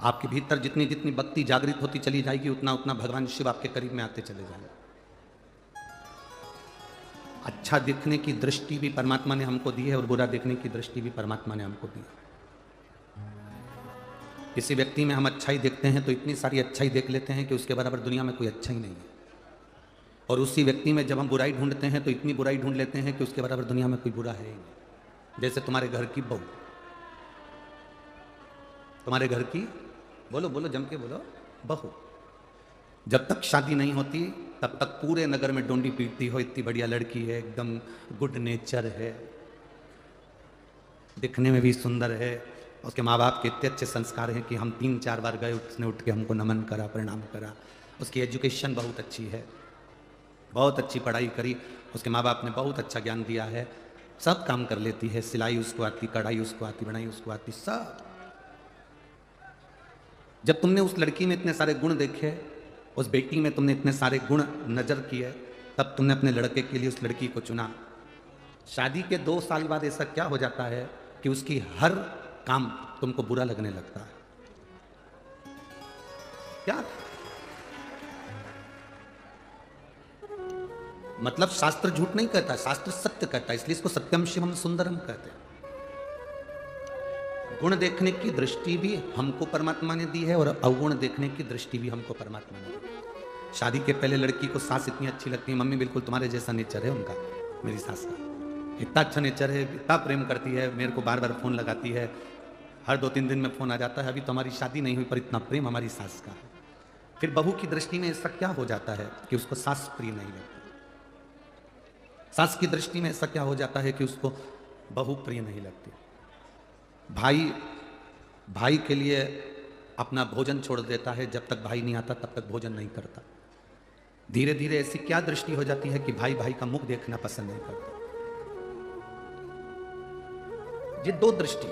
आपके भीतर जितनी जितनी भक्ति जागृत होती चली जाएगी, उतना उतना भगवान शिव आपके करीब में आते चले जाएंगे। अच्छा दिखने की दृष्टि भी परमात्मा ने हमको दी है और बुरा देखने की दृष्टि भी परमात्मा ने हमको दी है। किसी व्यक्ति में हम अच्छाई देखते हैं तो इतनी सारी अच्छाई देख लेते हैं कि उसके बराबर दुनिया में कोई अच्छा ही नहीं है, और उसी व्यक्ति में जब हम बुराई ढूंढते हैं तो इतनी बुराई ढूंढ लेते हैं कि उसके बराबर दुनिया में कोई बुरा है ही नहीं। जैसे तुम्हारे घर की बहू, तुम्हारे घर की, बोलो बोलो जम के बोलो, बहू जब तक शादी नहीं होती तब तक पूरे नगर में डोंडी पीटती हो, इतनी बढ़िया लड़की है, एकदम गुड नेचर है, दिखने में भी सुंदर है, उसके माँ बाप के इतने अच्छे संस्कार हैं कि हम 3-4 बार गए, उसने उठ के हमको नमन करा, प्रणाम करा। उसकी एजुकेशन बहुत अच्छी है, बहुत अच्छी पढ़ाई करी, उसके माँ बाप ने बहुत अच्छा ज्ञान दिया है, सब काम कर लेती है, सिलाई उसको आती, कढ़ाई उसको आती, बुनाई उसको आती, सब। जब तुमने उस लड़की में इतने सारे गुण देखे, उस बेटी में तुमने इतने सारे गुण नजर किए, तब तुमने अपने लड़के के लिए उस लड़की को चुना। शादी के 2 साल बाद ऐसा क्या हो जाता है कि उसकी हर काम तुमको बुरा लगने लगता है? क्या मतलब? शास्त्र झूठ नहीं कहता, शास्त्र सत्य कहता है, इसलिए इसको सत्यम शिवम सुंदरम कहते हैं। गुण देखने की दृष्टि भी हमको परमात्मा ने दी है और अवगुण देखने की दृष्टि भी हमको परमात्मा ने दी है। शादी के पहले लड़की को सास इतनी अच्छी लगती है, मम्मी बिल्कुल तुम्हारे जैसा नेचर है उनका, मेरी सास का इतना अच्छा नेचर है, इतना प्रेम करती है, मेरे को बार बार फोन लगाती है, हर 2-3 दिन में फोन आ जाता है, अभी तो हमारी शादी नहीं हुई पर इतना प्रेम हमारी सास का है। फिर बहू की दृष्टि में ऐसा क्या हो जाता है कि उसको सास प्रिय नहीं लगती, सास की दृष्टि में ऐसा क्या हो जाता है कि उसको बहू प्रिय नहीं लगती। भाई के लिए अपना भोजन छोड़ देता है, जब तक भाई नहीं आता तब तक भोजन नहीं करता। धीरे धीरे ऐसी क्या दृष्टि हो जाती है कि भाई भाई का मुख देखना पसंद नहीं करता। ये 2 दृष्टि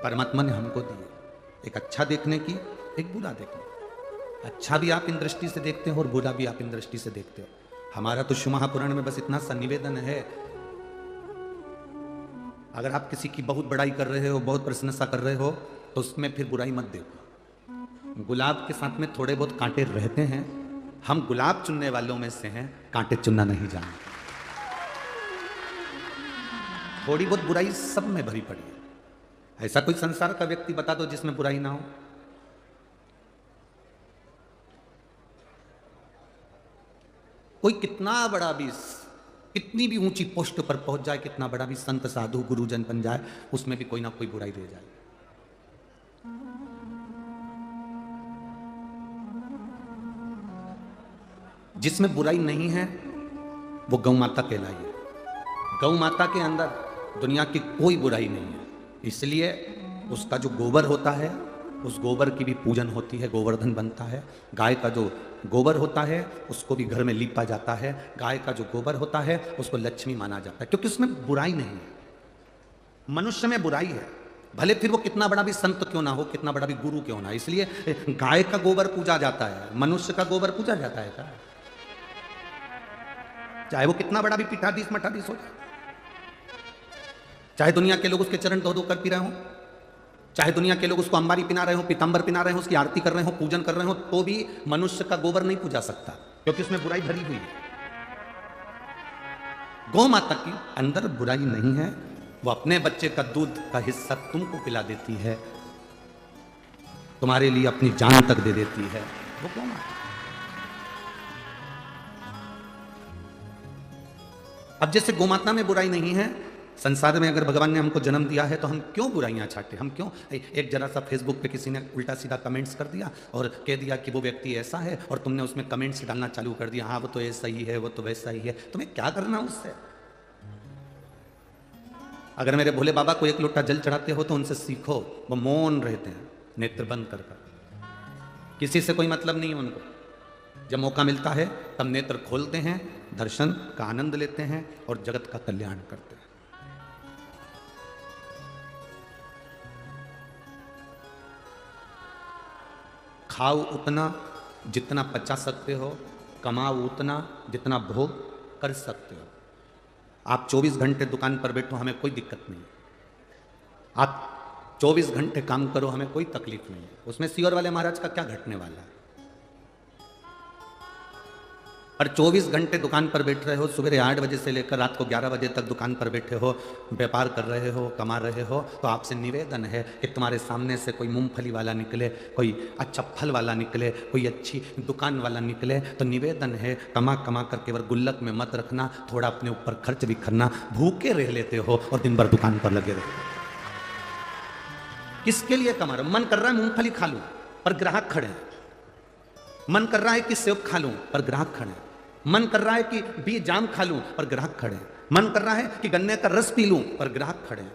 परमात्मा ने हमको दी है, एक अच्छा देखने की, एक बुरा देखने की। अच्छा भी आप इन दृष्टि से देखते हो और बुरा भी आप इन दृष्टि से देखते हो। हमारा तो शिव महापुराण में बस इतना सा निवेदन है, अगर आप किसी की बहुत बड़ाई कर रहे हो, बहुत प्रशंसा कर रहे हो, तो उसमें फिर बुराई मत देखो। गुलाब के साथ में थोड़े बहुत कांटे रहते हैं, हम गुलाब चुनने वालों में से हैं, कांटे चुनना नहीं जानते। थोड़ी बहुत बुराई सब में भरी पड़ी है। ऐसा कोई संसार का व्यक्ति बता दो जिसमें बुराई ना हो। कोई कितना बड़ा भी, कितनी भी ऊंची पोस्ट पर पहुंच जाए, कितना बड़ा भी संत साधु गुरुजन बन जाए, उसमें भी कोई ना कोई बुराई रह जाए। जिसमें बुराई नहीं है वो गौ माता कहलाई है। गौ माता के अंदर दुनिया की कोई बुराई नहीं है, इसलिए उसका जो गोबर होता है, उस गोबर की भी पूजन होती है, गोवर्धन बनता है। गाय का जो गोबर होता है उसको भी घर में लीपा जाता है। गाय का जो गोबर होता है उसको लक्ष्मी माना जाता है, क्योंकि उसमें बुराई नहीं है। मनुष्य में बुराई है, भले फिर वो कितना बड़ा भी संत क्यों ना हो, कितना बड़ा भी गुरु क्यों ना, इसलिए गाय का गोबर पूजा जाता है, मनुष्य का गोबर पूजा जाता है क्या? चाहे वो कितना बड़ा भी पीठाधीश मठाधीश हो, चाहे दुनिया के लोग उसके चरण धो धो कर पी रहे हो, चाहे दुनिया के लोग उसको अंबारी पिना रहे हो, पीतांबर पिना रहे हो, उसकी आरती कर रहे हो, पूजन कर रहे हो, तो भी मनुष्य का गोबर नहीं पूजा सकता, क्योंकि उसमें बुराई भरी हुई है। गौ माता की अंदर बुराई नहीं है, वो अपने बच्चे का दूध का हिस्सा तुमको पिला देती है, तुम्हारे लिए अपनी जान तक दे देती है, वो गौ माता। अब जैसे गोमाता में बुराई नहीं है, संसार में अगर भगवान ने हमको जन्म दिया है तो हम क्यों बुराइयां चाहते? हम क्यों एक जरा सा फेसबुक पे किसी ने उल्टा सीधा कमेंट्स कर दिया और कह दिया कि वो व्यक्ति ऐसा है, और तुमने उसमें कमेंट्स डालना चालू कर दिया, हाँ वो तो ऐसा ही है, वो तो वैसा ही है। तुम्हें क्या करना उससे? अगर मेरे भोले बाबा को 1 लोटा जल चढ़ाते हो तो उनसे सीखो, वो मौन रहते हैं, नेत्र बंद कर, किसी से कोई मतलब नहीं है उनको। जब मौका मिलता है तब नेत्र खोलते हैं, दर्शन का आनंद लेते हैं और जगत का कल्याण करते हैं। खाओ उतना जितना पचा सकते हो, कमाओ उतना जितना भोग कर सकते हो। आप 24 घंटे दुकान पर बैठो, हमें कोई दिक्कत नहीं। आप 24 घंटे काम करो, हमें कोई तकलीफ नहीं है। उसमें सियोर वाले महाराज का क्या घटने वाला है? पर 24 घंटे दुकान पर बैठ रहे हो, सुबह 8 बजे से लेकर रात को 11 बजे तक दुकान पर बैठे हो, व्यापार कर रहे हो, कमा रहे हो, तो आपसे निवेदन है कि तुम्हारे सामने से कोई मूंगफली वाला निकले, कोई अच्छा फल वाला निकले, कोई अच्छी दुकान वाला निकले, तो निवेदन है कमा कमा कर केवल गुल्लक में मत रखना, थोड़ा अपने ऊपर खर्च भी करना। भूखे रह लेते हो और दिन भर दुकान पर लगे रहते हो। किसके लिए कमा रहे हो? मन कर रहा है मूंगफली खा लूं, पर ग्राहक खड़े हैं। मन कर रहा है कि सेब खा लूं, पर ग्राहक खड़े हैं। मन कर रहा है कि बी जाम खा लूं, पर ग्राहक खड़े हैं। मन कर रहा है कि गन्ने का रस पी लूं, पर ग्राहक खड़े हैं।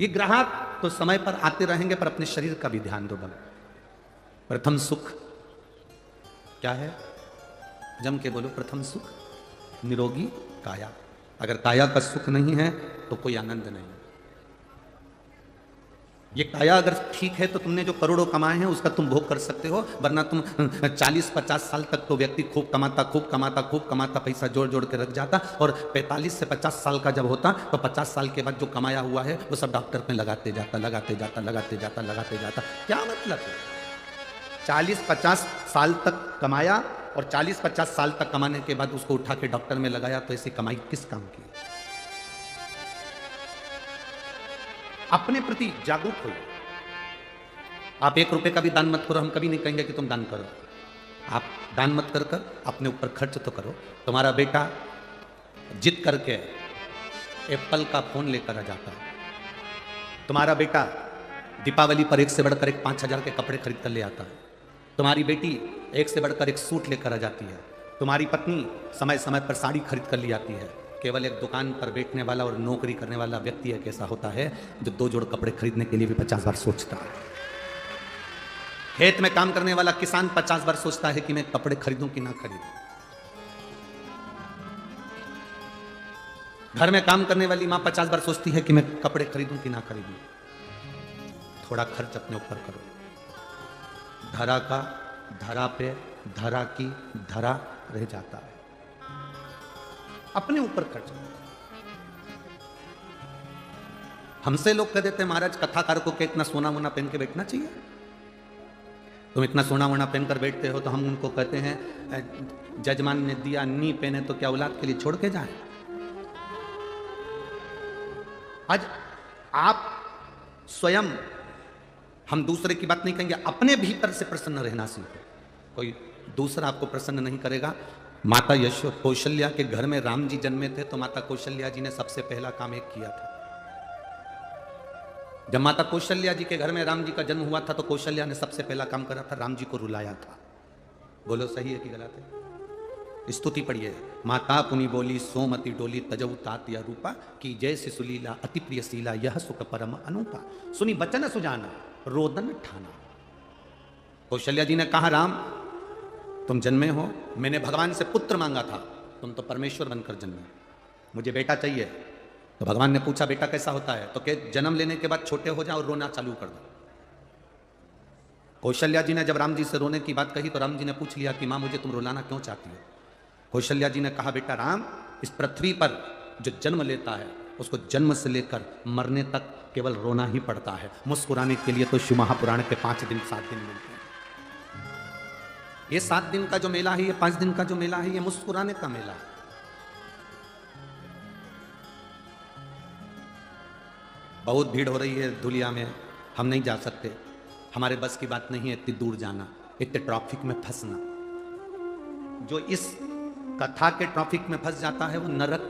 ये ग्राहक तो समय पर आते रहेंगे, पर अपने शरीर का भी ध्यान दो। प्रथम सुख क्या है? जम के बोलो, प्रथम सुख निरोगी काया। अगर काया का सुख नहीं है तो कोई आनंद नहीं। ये काया अगर ठीक है तो तुमने जो करोड़ों कमाए हैं उसका तुम भोग कर सकते हो, वरना तुम 40-50 साल तक तो व्यक्ति खूब कमाता पैसा जोड़ जोड़ के रख जाता, और 45 से 50 साल का जब होता तो 50 साल के बाद जो कमाया हुआ है वो सब डॉक्टर में लगाते जाता। क्या मतलब है? 40-50 साल तक कमाया और 40-50 साल तक कमाने के बाद उसको उठा के डॉक्टर में लगाया, तो ऐसी कमाई किस काम की? अपने प्रति जागरूक हो। आप 1 रुपए का भी दान मत करो, हम कभी नहीं कहेंगे कि तुम दान करो। आप दान मत कर अपने ऊपर खर्च तो करो। तुम्हारा बेटा जिद करके एप्पल का फोन लेकर आ जाता है, तुम्हारा बेटा दीपावली पर 1 से बढ़कर एक 5,000 के कपड़े खरीद कर ले आता है, तुम्हारी बेटी 1 से बढ़कर एक सूट लेकर आ जाती है, तुम्हारी पत्नी समय समय पर साड़ी खरीद कर ले आती है। केवल एक दुकान पर बैठने वाला और नौकरी करने वाला व्यक्ति एक ऐसा होता है जो 2 जोड़ कपड़े खरीदने के लिए भी 50 बार सोचता है। खेत में काम करने वाला किसान 50 बार सोचता है कि मैं कपड़े खरीदूं कि ना खरीदूं। घर में काम करने वाली मां 50 बार सोचती है कि मैं कपड़े खरीदूं कि ना खरीदूं। थोड़ा खर्च अपने ऊपर करो। धरा का धरा पे, धरा की धरा रह जाता है। अपने ऊपर खर्च। हमसे लोग कह देते हैं महाराज कथाकार को क्या इतना सोना वोना पहन के बैठना चाहिए? तुम इतना सोना वोना पहन कर बैठते हो, तो हम उनको कहते हैं जजमान ने दिया नी पहने तो क्या औलाद के लिए छोड़ के जाए? आज आप स्वयं, हम दूसरे की बात नहीं कहेंगे, अपने भीतर से प्रसन्न रहना सीखो। कोई दूसरा आपको प्रसन्न नहीं करेगा। माता कौशल्या के घर में राम जी जन्मे थे, तो माता कौशल्या जी ने सबसे पहला काम एक किया था। जब माता कौशल्या जी के घर में राम जी का जन्म हुआ था, तो कौशल्या ने सबसे पहला काम करा था, राम जी को रुलाया था। बोलो सही है कि गलत है? स्तुति पढ़िए। माता पुनि बोली सोमति डोली तजऊ तात या रूपा की जैसे सुलीला अति प्रिय शीला यह सुख परम अनूपा सुनी बचन सुजाना रोदन ठाना। कौशल्या जी ने कहा राम तुम जन्मे हो, मैंने भगवान से पुत्र मांगा था, तुम तो परमेश्वर बनकर जन्मे, मुझे बेटा चाहिए। तो भगवान ने पूछा बेटा कैसा होता है? तो क्या जन्म लेने के बाद छोटे हो जाओ और रोना चालू कर दो। कौशल्या जी ने जब राम जी से रोने की बात कही, तो राम जी ने पूछ लिया कि मां मुझे तुम रुलाना क्यों चाहती हो? कौशल्या जी ने कहा बेटा राम, इस पृथ्वी पर जो जन्म लेता है उसको जन्म से लेकर मरने तक केवल रोना ही पड़ता है। मुस्कुराने के लिए तो शिव महापुराण के 5 दिन 7 दिन मिलते हैं। ये 7 दिन का जो मेला है, ये 5 दिन का जो मेला है, ये मुस्कुराने का मेला है। बहुत भीड़ हो रही है धुलिया में, हम नहीं जा सकते, हमारे बस की बात नहीं है इतनी दूर जाना, इतने ट्रैफिक में फंसना। जो इस कथा के ट्रैफिक में फंस जाता है वो नरक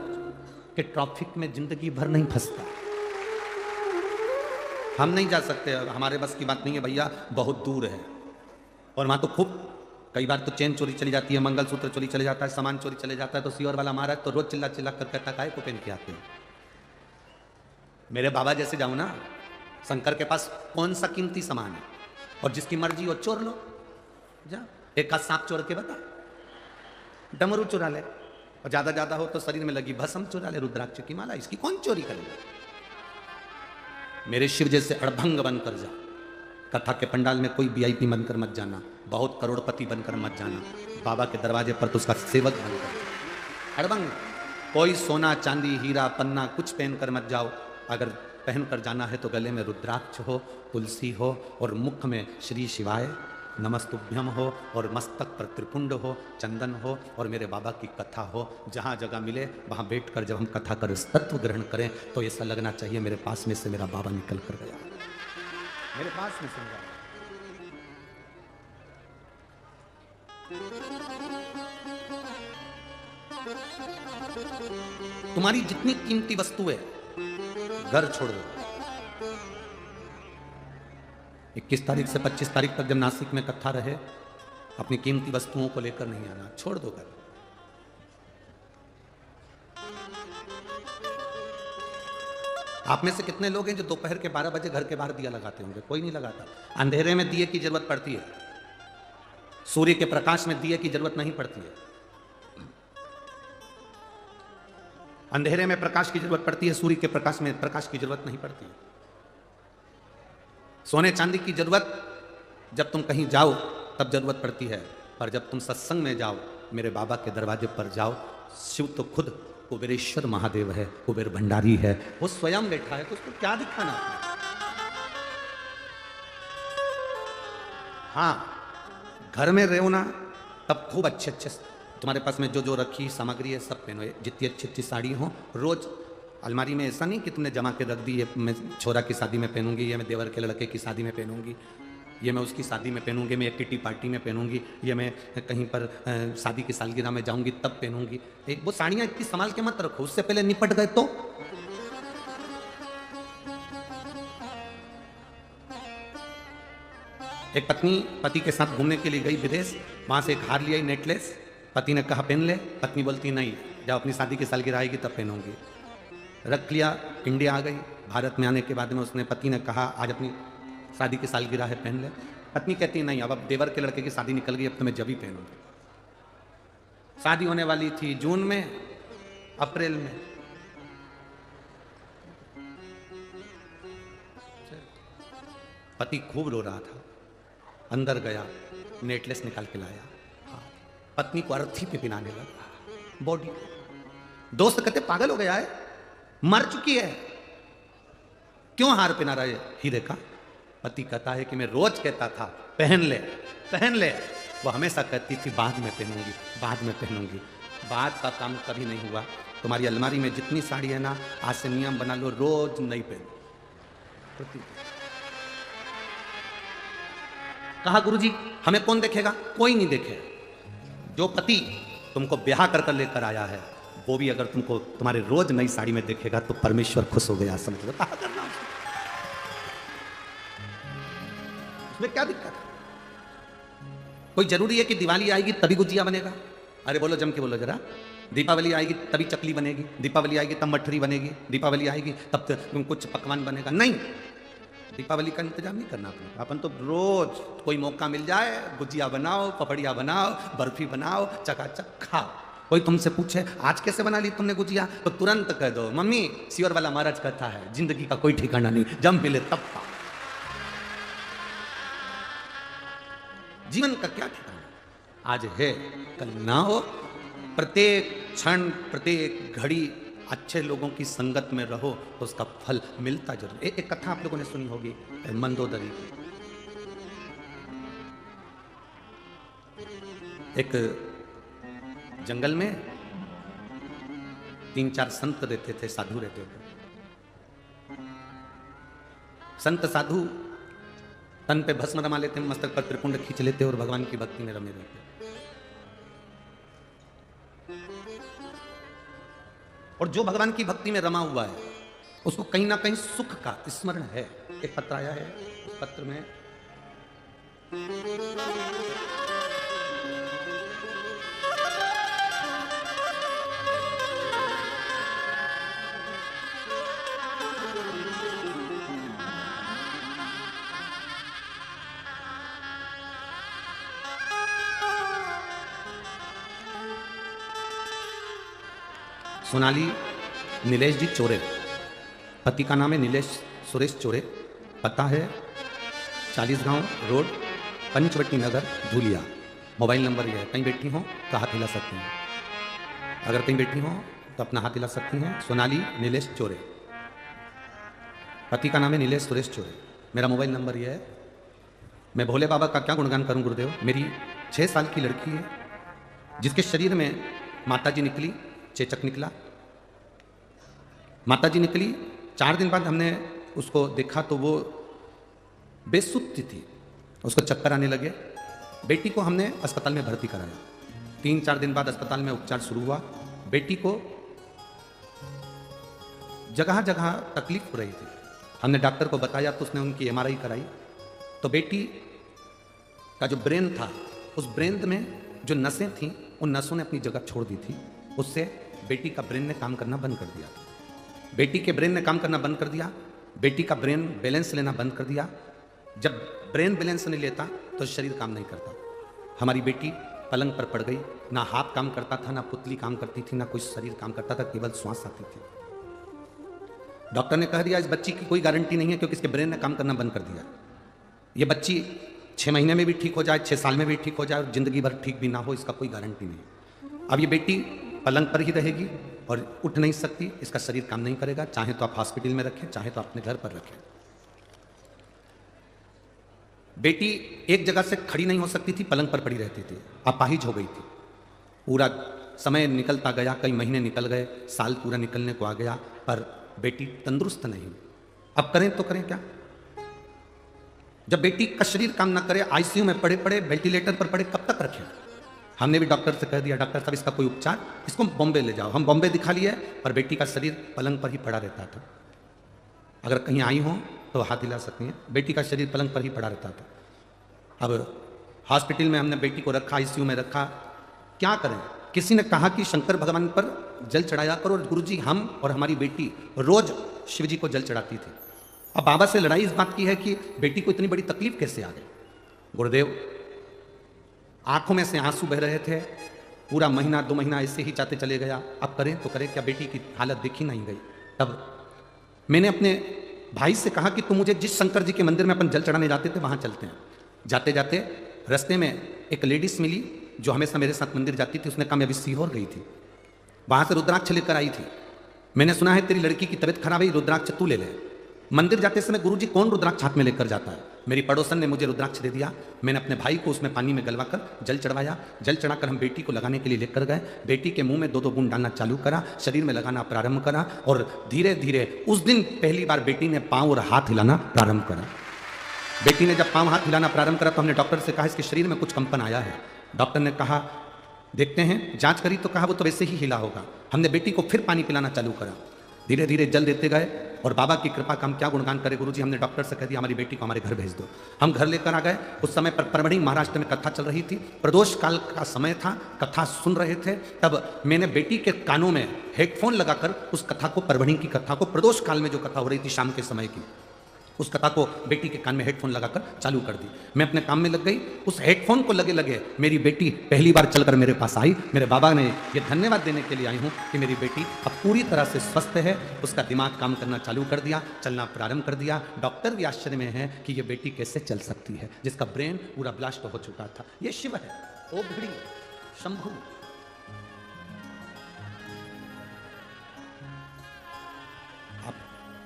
के ट्रैफिक में जिंदगी भर नहीं फंसता। हम नहीं जा सकते, हमारे बस की बात नहीं है भैया, बहुत दूर है। और वहां तो खूब कई बार तो चेन चोरी चली जाती है, मंगलसूत्र चोरी चले जाता है, सामान चोरी चले जाता है। तो सियोर वाला महाराज तो रोज चिल्ला चिल्ला कर कहता काय को पहन के आते हैं। मेरे बाबा जैसे जाऊं ना, शंकर के पास कौन सा कीमती सामान है, और जिसकी मर्जी हो चोर लो, जा एक हाथ सांप चोर के बता, डमरू चुरा ले, और ज्यादा हो तो शरीर में लगी भस्म चुरा ले, रुद्राक्ष की माला, इसकी कौन चोरी करेगा? मेरे शिव जैसे अड़भंग बनकर जा। कथा के पंडाल में कोई वीआईपी बनकर मत जाना, बहुत करोड़पति बनकर मत जाना, बाबा के दरवाजे पर तो उसका सेवक बनकर। अड़भंग कोई सोना चांदी हीरा पन्ना कुछ पहन कर मत जाओ। अगर पहन कर जाना है तो गले में रुद्राक्ष हो, तुलसी हो और मुख में श्री शिवाय नमस्तुभ्यम हो और मस्तक पर त्रिपुंड हो, चंदन हो और मेरे बाबा की कथा हो। जहाँ जगह मिले वहाँ बैठकर जब हम कथा कर तत्व ग्रहण करें तो ऐसा लगना चाहिए मेरे पास में से मेरा बाबा निकल कर गया, मेरे पास में से मेरा। तुम्हारी जितनी कीमती वस्तु है घर छोड़ दो। 21 तारीख से 25 तारीख तक जब नासिक में कथा रहे, अपनी कीमती वस्तुओं को लेकर नहीं आना, छोड़ दो घर। आप में से कितने लोग हैं जो दोपहर के 12 बजे घर के बाहर दिया लगाते होंगे? कोई नहीं लगाता। अंधेरे में दिए की जरूरत पड़ती है, सूर्य के प्रकाश में दिए की जरूरत नहीं पड़ती है। अंधेरे में प्रकाश की जरूरत पड़ती है, सूर्य के प्रकाश में प्रकाश की जरूरत नहीं पड़ती है। सोने चांदी की जरूरत जब तुम कहीं जाओ तब जरूरत पड़ती है, पर जब तुम सत्संग में जाओ, मेरे बाबा के दरवाजे पर जाओ, शिव तो खुद कुबेरेश्वर महादेव है, कुबेर भंडारी है, वो स्वयं बैठा है, तो उसको क्या दिखाना? हाँ, घर में रहो ना तब खूब अच्छे अच्छे तुम्हारे पास में जो रखी सामग्री है सब पहनो। जितनी अच्छी अच्छी साड़ी हो रोज अलमारी में, ऐसा नहीं कि तुमने जमा के रख दी, ये मैं छोरा की शादी में पहनूंगी, ये मैं देवर के लड़के की शादी में पहनूंगी, ये मैं उसकी शादी में पहनूंगी, मैं एक किटी पार्टी में पहनूंगी, ये मैं कहीं पर शादी की सालगिरह में जाऊंगी तब पहनूंगी। एक वो साड़ियां इतनी संभाल के मत रखो, उससे पहले निपट गए तो। एक पत्नी पति के साथ घूमने के लिए गई विदेश, वहां से एक हार लिया नेकलेस, पति ने कहा पहन ले, पत्नी बोलती नहीं, जब अपनी शादी की सालगिरह आएगी तब पहनूंगी। रख लिया, इंडिया आ गई। भारत में आने के बाद में उसने, पति ने कहा आज अपनी शादी की सालगिरह है पहन ले, पत्नी कहती नहीं, अब देवर के लड़के की शादी निकल गई, अब तो मैं जब ही पहनूंगी। शादी होने वाली थी जून में, अप्रैल में पति खूब रो रहा था, अंदर गया, नेकलेस निकाल के लाया, पत्नी को अर्थी पे पिनाने लगा बॉडी। दोस्त कहते पागल हो गया है, मर चुकी है, क्यों हार पहना रहा है हीरे का? पति कहता है कि मैं रोज कहता था पहन ले पहन ले, वो हमेशा कहती थी बाद में पहनूंगी बाद में पहनूंगी। बाद का काम कभी नहीं हुआ। तुम्हारी अलमारी में जितनी साड़ी है ना, आज से नियम बना लो, रोज नहीं पहनो। कहा गुरुजी हमें कौन देखेगा? कोई नहीं देखे। जो पति तुमको ब्याह कर लेकर आया है वो भी अगर तुमको तुम्हारे रोज नई साड़ी में देखेगा तो परमेश्वर खुश हो गया, समझ लो। कहा करना उसमें क्या दिक्कत है? कोई जरूरी है कि दिवाली आएगी तभी गुजिया बनेगा? अरे बोलो, जम के बोलो जरा। दीपावली आएगी तभी चकली बनेगी, दीपावली आएगी तब मठरी बनेगी, दीपावली आएगी तब कुछ पकवान बनेगा? नहीं, दीपावली का इंतजाम नहीं करना अपने। अपन तो रोज कोई मौका मिल जाए गुजिया बनाओ, पपड़िया बनाओ, बर्फी बनाओ, चकाचक खाओ। कोई तुमसे पूछे आज कैसे बना ली तुमने गुजिया, तो तुरंत कह दो मम्मी सियोर वाला महाराज कहता है जिंदगी का कोई ठिकाना नहीं, जब मिले तब खाओ। जीवन का क्या ठिकाना? आज है कल ना हो। प्रत्येक क्षण प्रत्येक घड़ी अच्छे लोगों की संगत में रहो तो उसका फल मिलता जरूर। एक कथा आप लोगों ने सुनी होगी मंदोदरी की। एक जंगल में 3-4 संत रहते थे, साधु रहते थे। संत साधु तन पे भस्म रमा लेते, मस्तक पर त्रिपुंड खींच लेते और भगवान की भक्ति में रमे रहते। और जो भगवान की भक्ति में रमा हुआ है उसको कहीं ना कहीं सुख का स्मरण है। एक पत्र आया है, उस पत्र में सोनाली नीलेश जी चोरे, पति का नाम है नीलेश सुरेश चोरे, पता है 40 गांव रोड, पंचवटी नगर, धूलिया। मोबाइल नंबर ये है। कहीं बैठी हो तो हाथ हिला सकती हैं, अगर कहीं बैठी हो तो अपना हाथ हिला सकती हैं। सोनाली नीलेश चोरे। पति का नाम है नीलेश सुरेश चोरे। मेरा मोबाइल नंबर यह है। मैं भोले बाबा का क्या गुणगान करूं गुरुदेव। मेरी 6 साल की लड़की है जिसके शरीर में माता जी निकली, चेचक निकला। माता जी निकली, 4 दिन बाद हमने उसको देखा तो वो बेसुध थी, उसको चक्कर आने लगे। बेटी को हमने अस्पताल में भर्ती कराया। 3-4 दिन बाद अस्पताल में उपचार शुरू हुआ। बेटी को जगह जगह तकलीफ हो रही थी। हमने डॉक्टर को बताया तो उसने उनकी MRI कराई तो बेटी का जो ब्रेन था, उस ब्रेन में जो नसें थीं, उन नसों ने अपनी जगह छोड़ दी थी। उससे बेटी का ब्रेन ने काम करना बंद कर दिया। बेटी के ब्रेन ने काम करना बंद कर दिया। बेटी का ब्रेन बैलेंस लेना बंद कर दिया। जब ब्रेन बैलेंस नहीं लेता तो शरीर काम नहीं करता। हमारी बेटी पलंग पर पड़ गई। ना हाथ काम करता था, ना पुतली काम करती थी, ना कोई शरीर काम करता था, केवल श्वास आती थी। डॉक्टर ने कह दिया इस बच्ची की कोई गारंटी नहीं है क्योंकि इसके ब्रेन ने काम करना बंद कर दिया। ये बच्ची 6 महीने में भी ठीक हो जाए, 6 साल में भी ठीक हो जाए और जिंदगी भर ठीक भी ना हो, इसका कोई गारंटी नहीं। अब ये बेटी पलंग पर ही रहेगी और उठ नहीं सकती, इसका शरीर काम नहीं करेगा। चाहे तो आप हॉस्पिटल में रखें, चाहे तो अपने घर पर रखें। बेटी एक जगह से खड़ी नहीं हो सकती थी, पलंग पर पड़ी रहती थी, अपाहिज हो गई थी। पूरा समय निकलता गया, कई महीने निकल गए, साल पूरा निकलने को आ गया, पर बेटी तंदुरुस्त नहीं हुई। अब करें तो करें क्या। जब बेटी का शरीर काम ना करे, ICU में पड़े पड़े, वेंटिलेटर पर पड़े, कब तक रखें। हमने भी डॉक्टर से कह दिया डॉक्टर साहब इसका कोई उपचार, इसको बॉम्बे ले जाओ। हम बॉम्बे दिखा लिए, पर बेटी का शरीर पलंग पर ही पड़ा रहता था। अगर कहीं आई हो तो हाथ हिला सकती हैं। बेटी का शरीर पलंग पर ही पड़ा रहता था। अब हॉस्पिटल में हमने बेटी को रखा, ICU में रखा। क्या करें। किसी ने कहा कि शंकर भगवान पर जल चढ़ाया करो, और गुरुजी हम और हमारी बेटी रोज शिव जी को जल चढ़ाती थी। अब बाबा से लड़ाई इस बात की है कि बेटी को इतनी बड़ी तकलीफ कैसे आ गई। गुरुदेव आंखों में से आंसू बह रहे थे। पूरा महीना 2 महीना ऐसे ही जाते चले गया। अब करें तो करें क्या, बेटी की हालत देखी नहीं गई। तब मैंने अपने भाई से कहा कि तुम मुझे जिस शंकर जी के मंदिर में अपन जल चढ़ाने जाते थे वहां चलते हैं। जाते जाते रास्ते में एक लेडीज मिली जो हमेशा मेरे साथ मंदिर जाती थी। उसने कहा मैं अभी सीहोर गई थी, वहां से रुद्राक्ष लेकर आई थी। मैंने सुना है तेरी लड़की की तबीयत खराब है, रुद्राक्ष तू ले ले। मंदिर जाते समय गुरुजी कौन रुद्राक्ष हाथ में लेकर जाता है। मेरी पड़ोसन ने मुझे रुद्राक्ष दे दिया। मैंने अपने भाई को उसमें पानी में गलवा कर जल चढ़वाया। जल चढ़ाकर हम बेटी को लगाने के लिए लेकर गए। बेटी के मुंह में 2-2 बूंद डालना चालू करा, शरीर में लगाना प्रारंभ करा, और धीरे धीरे उस दिन पहली बार बेटी ने पाँव और हाथ हिलाना प्रारंभ करा। बेटी ने जब पाँव हाथ हिलाना प्रारंभ करा तो हमने डॉक्टर से कहा इसके शरीर में कुछ कंपन आया है। डॉक्टर ने कहा देखते हैं, जांच करी तो कहा वो तो वैसे ही हिला होगा। हमने बेटी को फिर पानी पिलाना चालू करा। धीरे धीरे जल देते गए और बाबा की कृपा का हम क्या गुणगान करें गुरुजी। हमने डॉक्टर से कह दिया हमारी बेटी को हमारे घर भेज दो। हम घर लेकर आ गए। उस समय पर परभणी महाराष्ट्र में कथा चल रही थी, प्रदोष काल का समय था, कथा सुन रहे थे। तब मैंने बेटी के कानों में हेडफोन लगाकर उस कथा को, परभणी की कथा को, प्रदोष काल में जो कथा हो रही थी शाम के समय की, उस कथा को बेटी के कान में हेडफोन लगाकर चालू कर दी। मैं अपने काम में लग गई। उस हेडफोन को लगे लगे मेरी बेटी पहली बार चलकर मेरे पास आई। मेरे बाबा ने ये धन्यवाद देने के लिए आई हूँ कि मेरी बेटी अब पूरी तरह से स्वस्थ है। उसका दिमाग काम करना चालू कर दिया, चलना प्रारंभ कर दिया। डॉक्टर भी आश्चर्य में है कि ये बेटी कैसे चल सकती है जिसका ब्रेन पूरा ब्लास्ट हो चुका था। ये शिव है, ओ भिड़ी शंभु।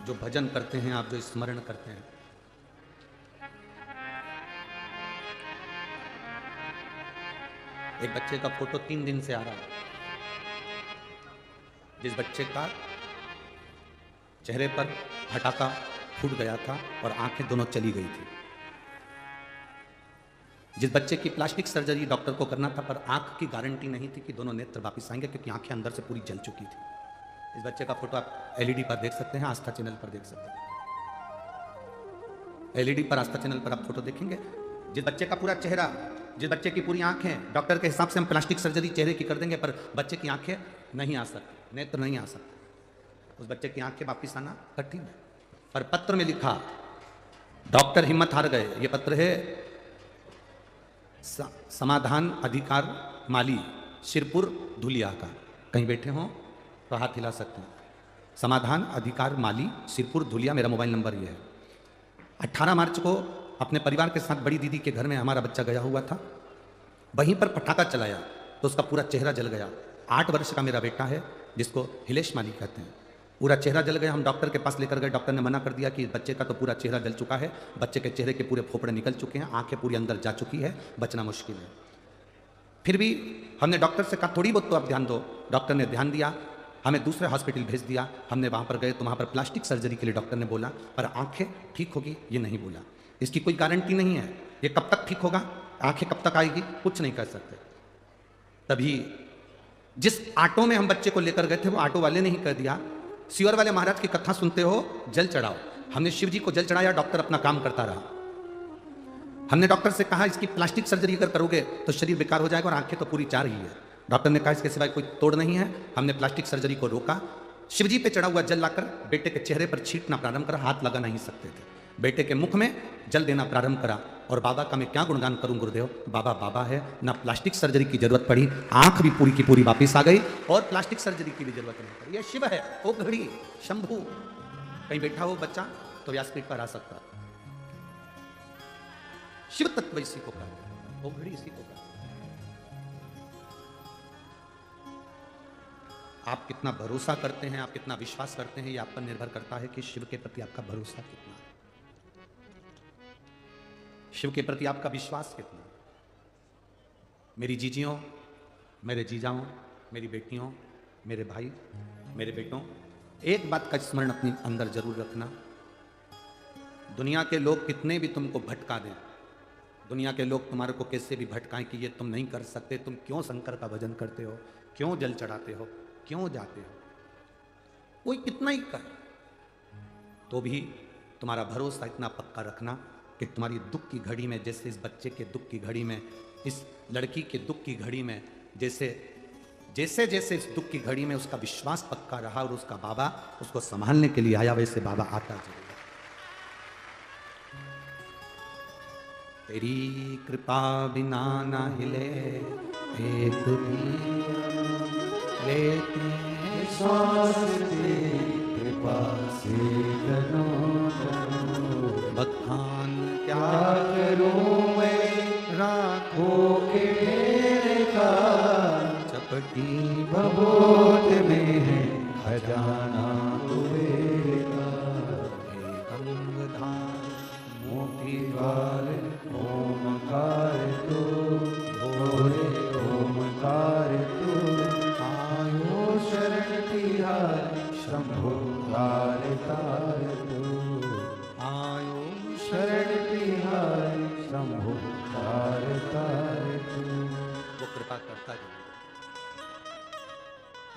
जो भजन करते हैं, आप जो स्मरण करते हैं, एक बच्चे का फोटो 3 दिन से आ रहा है, जिस बच्चे का चेहरे पर फटाका फूट गया था और आंखें दोनों चली गई थी। जिस बच्चे की प्लास्टिक सर्जरी डॉक्टर को करना था, पर आंख की गारंटी नहीं थी कि दोनों नेत्र वापिस आएंगे क्योंकि आंखें अंदर से पूरी जल चुकी थी। इस बच्चे का फोटो आप LED पर देख सकते हैं, आस्था चैनल पर देख सकते हैं। LED पर, आस्था चैनल पर आप फोटो देखेंगे। जिस बच्चे का पूरा चेहरा, जिस बच्चे की पूरी आंखें, डॉक्टर के हिसाब से हम प्लास्टिक सर्जरी चेहरे की कर देंगे, पर बच्चे की आंखें नहीं आ सकती, नेत्र नहीं आ सकते। उस बच्चे की आंखें वापिस आना कठिन है। पर पत्र में लिखा, डॉक्टर हिम्मत हार गए। ये पत्र है समाधान अधिकार माली, सिरपुर धुलिया का। कहीं बैठे हों तो हाथ हिला सकते हैं। समाधान अधिकार माली, सिरपुर धुलिया, मेरा मोबाइल नंबर ये है। 18 मार्च को अपने परिवार के साथ बड़ी दीदी के घर में हमारा बच्चा गया हुआ था। वहीं पर पटाखा चलाया तो उसका पूरा चेहरा जल गया। 8 वर्ष का मेरा बेटा है जिसको हिलेश माली कहते हैं। पूरा चेहरा जल गया। हम डॉक्टर के पास लेकर गए, डॉक्टर ने मना कर दिया कि बच्चे का तो पूरा चेहरा जल चुका है, बच्चे के चेहरे के पूरे फोपड़े निकल चुके हैं, आंखें पूरी अंदर जा चुकी है, बचना मुश्किल है। फिर भी हमने डॉक्टर से कहा थोड़ी बहुत तो आप ध्यान दो। डॉक्टर ने ध्यान दिया, हमें दूसरे हॉस्पिटल भेज दिया। हमने वहाँ पर गए तो वहाँ पर प्लास्टिक सर्जरी के लिए डॉक्टर ने बोला, पर आंखें ठीक होगी ये नहीं बोला। इसकी कोई गारंटी नहीं है, ये कब तक ठीक होगा, आंखें कब तक आएगी, कुछ नहीं कर सकते। तभी जिस ऑटो में हम बच्चे को लेकर गए थे वो ऑटो वाले ने ही कह दिया, सियोर वाले महाराज की कथा सुनते हो, जल चढ़ाओ। हमने शिव जी को जल चढ़ाया, डॉक्टर अपना काम करता रहा। हमने डॉक्टर से कहा इसकी प्लास्टिक सर्जरी अगर करोगे तो शरीर बेकार हो जाएगा और आंखें तो पूरी 4 ही है। डॉक्टर ने कहा इसके सिवाय कोई तोड़ नहीं है। हमने प्लास्टिक सर्जरी को रोका, शिवजी पे चढ़ा हुआ जल लाकर बेटे के चेहरे पर छींटना प्रारंभ करा। हाथ लगा नहीं सकते थे, बेटे के मुख में जल देना प्रारंभ करा। और बाबा का मैं क्या गुणगान करूं गुरुदेव, बाबा बाबा है ना, प्लास्टिक सर्जरी की जरूरत पड़ी, आंख भी पूरी की पूरी वापिस आ गई और प्लास्टिक सर्जरी की भी जरूरत नहीं पड़ी। यह शिव है, ओ घड़ी शंभू। कहीं बैठा हो बच्चा तो व्यासपीठ पर आ सकता। शिव तत्व इसी को कहते, ओ घड़ी इसी को कहते। आप कितना भरोसा करते हैं, आप कितना विश्वास करते हैं, ये आप पर निर्भर करता है कि शिव के प्रति आपका भरोसा कितना है, शिव के प्रति आपका विश्वास कितना है। मेरी जीजियों, मेरे जीजाओं, मेरी बेटियों, मेरे भाई, मेरे बेटों, एक बात का स्मरण अपने अंदर जरूर रखना, दुनिया के लोग कितने भी तुमको भटका दें, दुनिया के लोग तुम्हारे को कैसे भी भटकाएं कि ये तुम नहीं कर सकते, तुम क्यों शंकर का भजन करते हो, क्यों जल चढ़ाते हो, क्यों जाते हो, कोई कितना ही कहे, तो भी तुम्हारा भरोसा इतना पक्का रखना कि तुम्हारी दुख की घड़ी में, जैसे इस बच्चे के दुख की घड़ी में, इस लड़की के दुख की घड़ी में, जैसे जैसे जैसे इस दुख की घड़ी में उसका विश्वास पक्का रहा और उसका बाबा उसको संभालने के लिए आया, वैसे बाबा आता जरूर। तेरी कृपा बिना ना हिले एक भी लेते श्वास तेरी कृपा से जनो बखान क्या करूं मैं राखों के ढेर का, चपटी भभूत में है खजाना कुबेर का। गंगधार मोती द्वार ओमकार तू, भोरे ओमकार तू, आयो शरण तिहार शंभो तार तार तू, आयो शरण तिहार शंभो तार तार तू। वो कृपा करता है।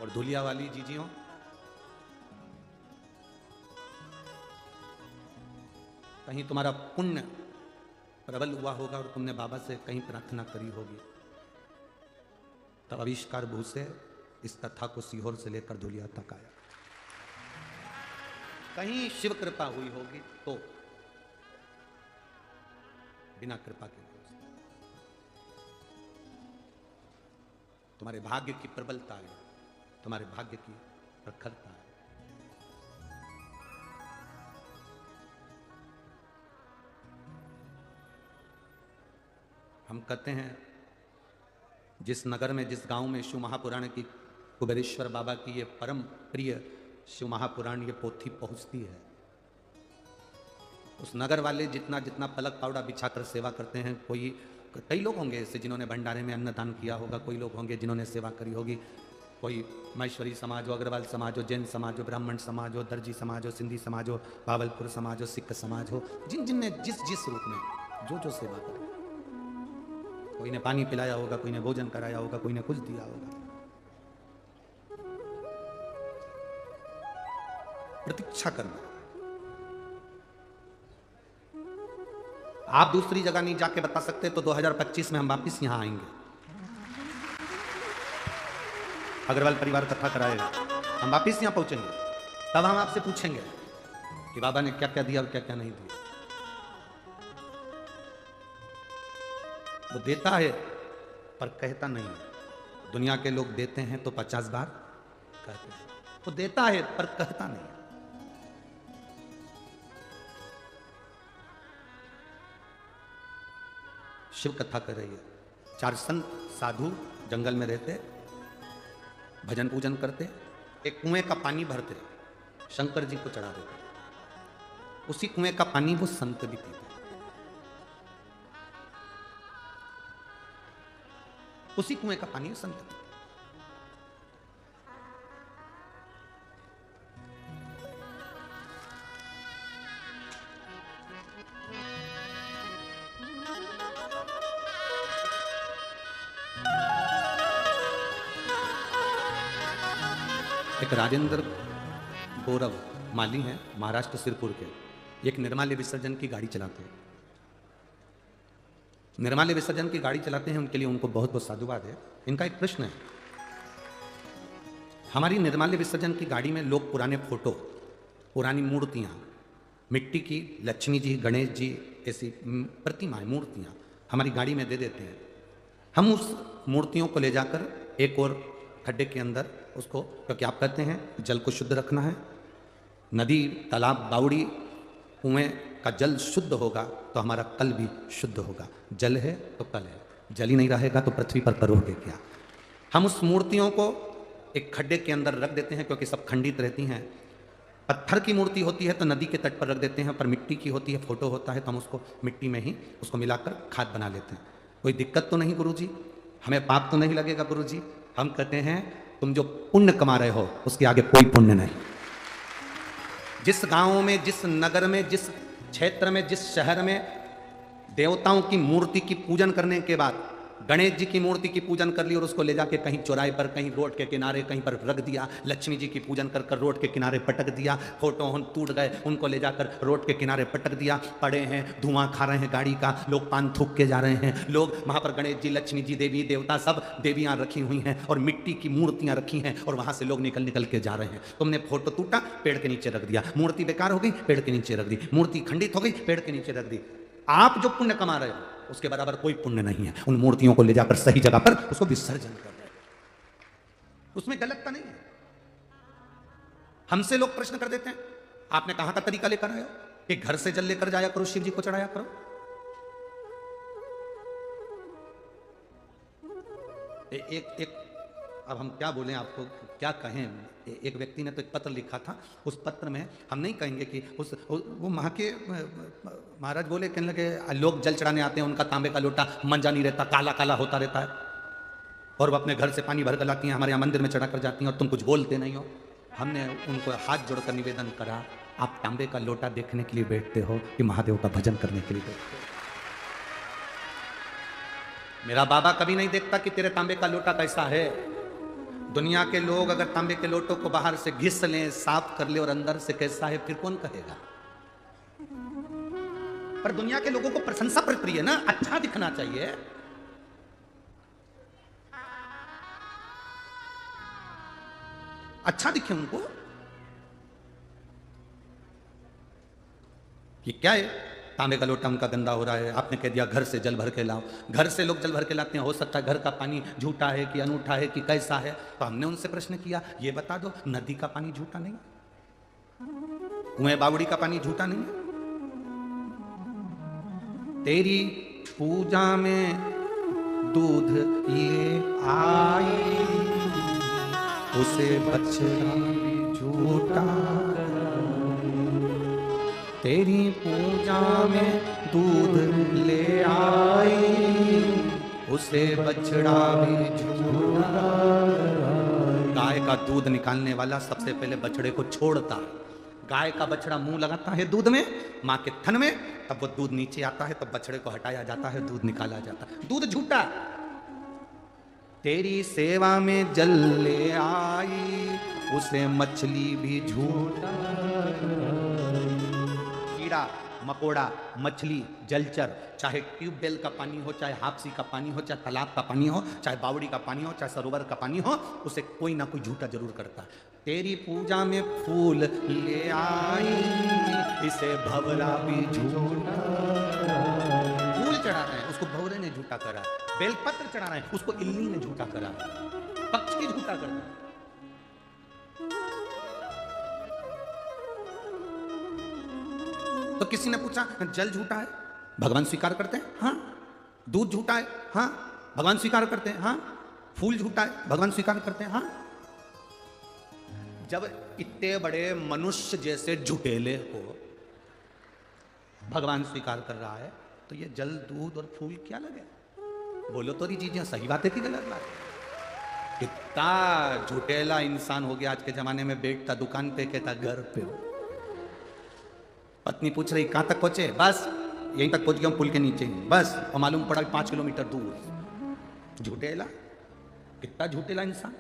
और धुलिया वाली जीजियों, कहीं तुम्हारा पुण्य प्रबल हुआ होगा और तुमने बाबा से कहीं प्रार्थना करी होगी, तब आविष्कार भू से इस कथा को सीहोर से लेकर धुलिया तक आया। कहीं शिव कृपा हुई होगी तो, बिना कृपा के तुम्हारे भाग्य की प्रबलता है, तुम्हारे भाग्य की प्रखरता है। हम कहते हैं जिस नगर में, जिस गांव में शिव महापुराण की, कुबेरेश्वर बाबा की ये परम प्रिय शिव महापुराण ये पोथी पहुंचती है, उस नगर वाले जितना जितना पलक पावड़ा बिछाकर सेवा करते हैं, कोई कई लोग होंगे ऐसे जिन्होंने भंडारे में अन्नदान किया होगा, कोई लोग होंगे जिन्होंने सेवा करी होगी, कोई महेश्वरी समाज हो, अग्रवाल समाज हो, जैन समाज हो, ब्राह्मण समाज हो, दर्जी समाज हो, सिंधी समाज हो, बावलपुर समाज हो, सिख समाज हो, जिन जिन ने जिस जिस रूप में जो जो सेवा करी, कोई ने पानी पिलाया होगा, कोई ने भोजन कराया होगा, कोई ने कुछ दिया होगा। प्रतीक्षा करना, आप दूसरी जगह नहीं जाके बता सकते तो 2025 में हम वापिस यहां आएंगे, अग्रवाल परिवार कथा कराएगा, हम वापिस यहां पहुंचेंगे, तब हम आपसे पूछेंगे कि बाबा ने क्या क्या दिया और क्या क्या नहीं दिया। वो देता है पर कहता नहीं है। दुनिया के लोग देते हैं तो 50 बार कहते हैं, वो देता है पर कहता नहीं है। शिव कथा कर रही है, 4 संत साधु जंगल में रहते, भजन पूजन करते, एक कुएं का पानी भरते, शंकर जी को चढ़ा देते हैं। उसी कुएं का पानी वो संत भी पीते हैं। उसी कुएं का पानी संत पीते हैं। एक राजेंद्र गौरव माली हैं, महाराष्ट्र सिरपुर के, एक निर्माल्य विसर्जन की गाड़ी चलाते हैं। निर्माल्य विसर्जन की गाड़ी चलाते हैं, उनके लिए उनको बहुत बहुत साधुवाद है। इनका एक प्रश्न है, हमारी निर्माल्य विसर्जन की गाड़ी में लोग पुराने फोटो, पुरानी मूर्तियाँ, मिट्टी की लक्ष्मी जी, गणेश जी, ऐसी प्रतिमाएं, मूर्तियाँ हमारी गाड़ी में दे देते हैं। हम उस मूर्तियों को ले जाकर एक और खड्डे के अंदर उसको, क्योंकि आप कहते हैं जल को शुद्ध रखना है, नदी, तालाब, बावड़ी, कुएं का जल शुद्ध होगा तो हमारा कल भी शुद्ध होगा। जल है तो कल है, जल ही नहीं रहेगा तो पृथ्वी पर करोगे क्या। हम उस मूर्तियों को एक खड्डे के अंदर रख देते हैं, क्योंकि सब खंडित रहती हैं। पत्थर की मूर्ति होती है तो नदी के तट पर रख देते हैं, पर मिट्टी की होती है, फोटो होता है तो हम उसको मिट्टी में ही उसको मिलाकर खाद बना लेते हैं। कोई दिक्कत तो नहीं गुरुजी, हमें पाप तो नहीं लगेगा गुरुजी। हम कहते हैं तुम जो पुण्य कमा रहे हो उसके आगे कोई पुण्य नहीं। जिस गांव में, जिस नगर में, जिस क्षेत्र में, जिस शहर में देवताओं की मूर्ति की पूजन करने के बाद गणेश जी की मूर्ति की पूजन कर ली और उसको ले जाके कहीं चौराहे पर, कहीं रोड के किनारे कहीं पर रख दिया, लक्ष्मी जी की पूजन कर कर रोड के किनारे पटक दिया, फोटो हम टूट गए उनको ले जाकर रोड के किनारे पटक दिया, पड़े हैं, धुआं खा रहे हैं गाड़ी का, लोग पान थूक के जा रहे हैं, लोग वहाँ पर गणेश जी, लक्ष्मी जी, देवी देवता सब देवियाँ रखी हुई हैं और मिट्टी की मूर्तियाँ रखी हैं और वहाँ से लोग निकल निकल के जा रहे हैं। तुमने फोटो टूटा, पेड़ के नीचे रख दिया, मूर्ति बेकार हो गई, पेड़ के नीचे रख दी, मूर्ति खंडित हो गई, पेड़ के नीचे रख दी। आप जो पुण्य कमा रहे हो उसके बराबर कोई पुण्य नहीं है। उन मूर्तियों को ले जाकर सही जगह पर उसको विसर्जन कर रहे हैं, उसमें गलतता नहीं है। हमसे लोग प्रश्न कर देते हैं, आपने कहां का तरीका लेकर आए हो कि घर से जल लेकर जाया करो, शिव जी को चढ़ाया करो। एक अब हम क्या बोलें आपको, क्या कहें। एक व्यक्ति ने तो एक पत्र लिखा था, उस पत्र में हम नहीं कहेंगे कि वो वहाँ के महाराज बोले, कहने लगे लोग जल चढ़ाने आते हैं, उनका तांबे का लोटा मंजा नहीं रहता, काला काला होता रहता है, और वो अपने घर से पानी भर कर लाती हैं, हमारे यहाँ मंदिर में चढ़ा कर जाती हैं और तुम कुछ बोलते नहीं हो। हमने उनको हाथ जोड़कर निवेदन करा, आप तांबे का लोटा देखने के लिए बैठते हो कि महादेव का भजन करने के लिए बैठते हो? मेरा बाबा कभी नहीं देखता कि तेरे तांबे का लोटा कैसा है। दुनिया के लोग अगर तांबे के लोटों को बाहर से घिस लें, साफ कर ले और अंदर से कैसा है, फिर कौन कहेगा। पर दुनिया के लोगों को प्रशंसा पर प्रिय ना, अच्छा दिखना चाहिए। अच्छा दिखे उनको। ये क्या है, तांबे का लोटा उनका गंदा हो रहा है, आपने कह दिया घर से जल भर के लाओ। घर से लोग जल भर के लाते हैं, हो सकता है घर का पानी झूठा है कि अनूठा है कि कैसा है। तो हमने उनसे प्रश्न किया, ये बता दो, नदी का पानी झूठा नहीं, कुएं बावड़ी का पानी झूठा नहीं है। तेरी पूजा में दूध ले आई, उसे बछड़ा झूठा। तेरी पूजा में दूध ले आई, उसे बछड़ा भी झूठा। गाय का दूध निकालने वाला सबसे पहले बछड़े को छोड़ता है। गाय का बछड़ा मुंह लगाता है दूध में, माँ के थन में, तब वो दूध नीचे आता है, तब बछड़े को हटाया जाता है, दूध निकाला जाता है। दूध झूठा। तेरी सेवा में जल ले आई, उसे मछली भी झूठा। कीड़ा मकोड़ा, मछली, जलचर, चाहे ट्यूबवेल का पानी हो, चाहे हापसी का पानी हो, चाहे तालाब का पानी हो, चाहे बावड़ी का पानी हो, चाहे सरोवर का पानी हो, उसे कोई ना कोई झूठा जरूर करता है। तेरी पूजा में फूल ले आई, इसे भंवरा भी झूठा। फूल चढ़ा रहे हैं, उसको भंवरे ने झूठा करा। बेलपत्र चढ़ा रहे हैं, उसको इल्ली ने झूठा करा। पक्षी झूठा करता। तो किसी ने पूछा, जल झूठा है, भगवान स्वीकार करते हैं? हाँ। दूध झूठा है? हाँ, भगवान स्वीकार करते हैं। हाँ। फूल झूठा है, भगवान स्वीकार करते हैं। हाँ। जब इतने बड़े मनुष्य जैसे झुटेले को भगवान स्वीकार कर रहा है तो ये जल दूध और फूल क्या लगे? बोलो तो चीजें सही बात है कि गलत बात है? कितना झुटेला इंसान हो गया आज के जमाने में, बैठता दुकान पे, कहता घर पे हो। पत्नी पूछ रही कहां तक पहुंचे? बस यहीं तक पहुंच गया हूं, पुल के नीचे ही बस, और मालूम पड़ा 5 किलोमीटर दूर। झुटेला, कितना झुटेला इंसान।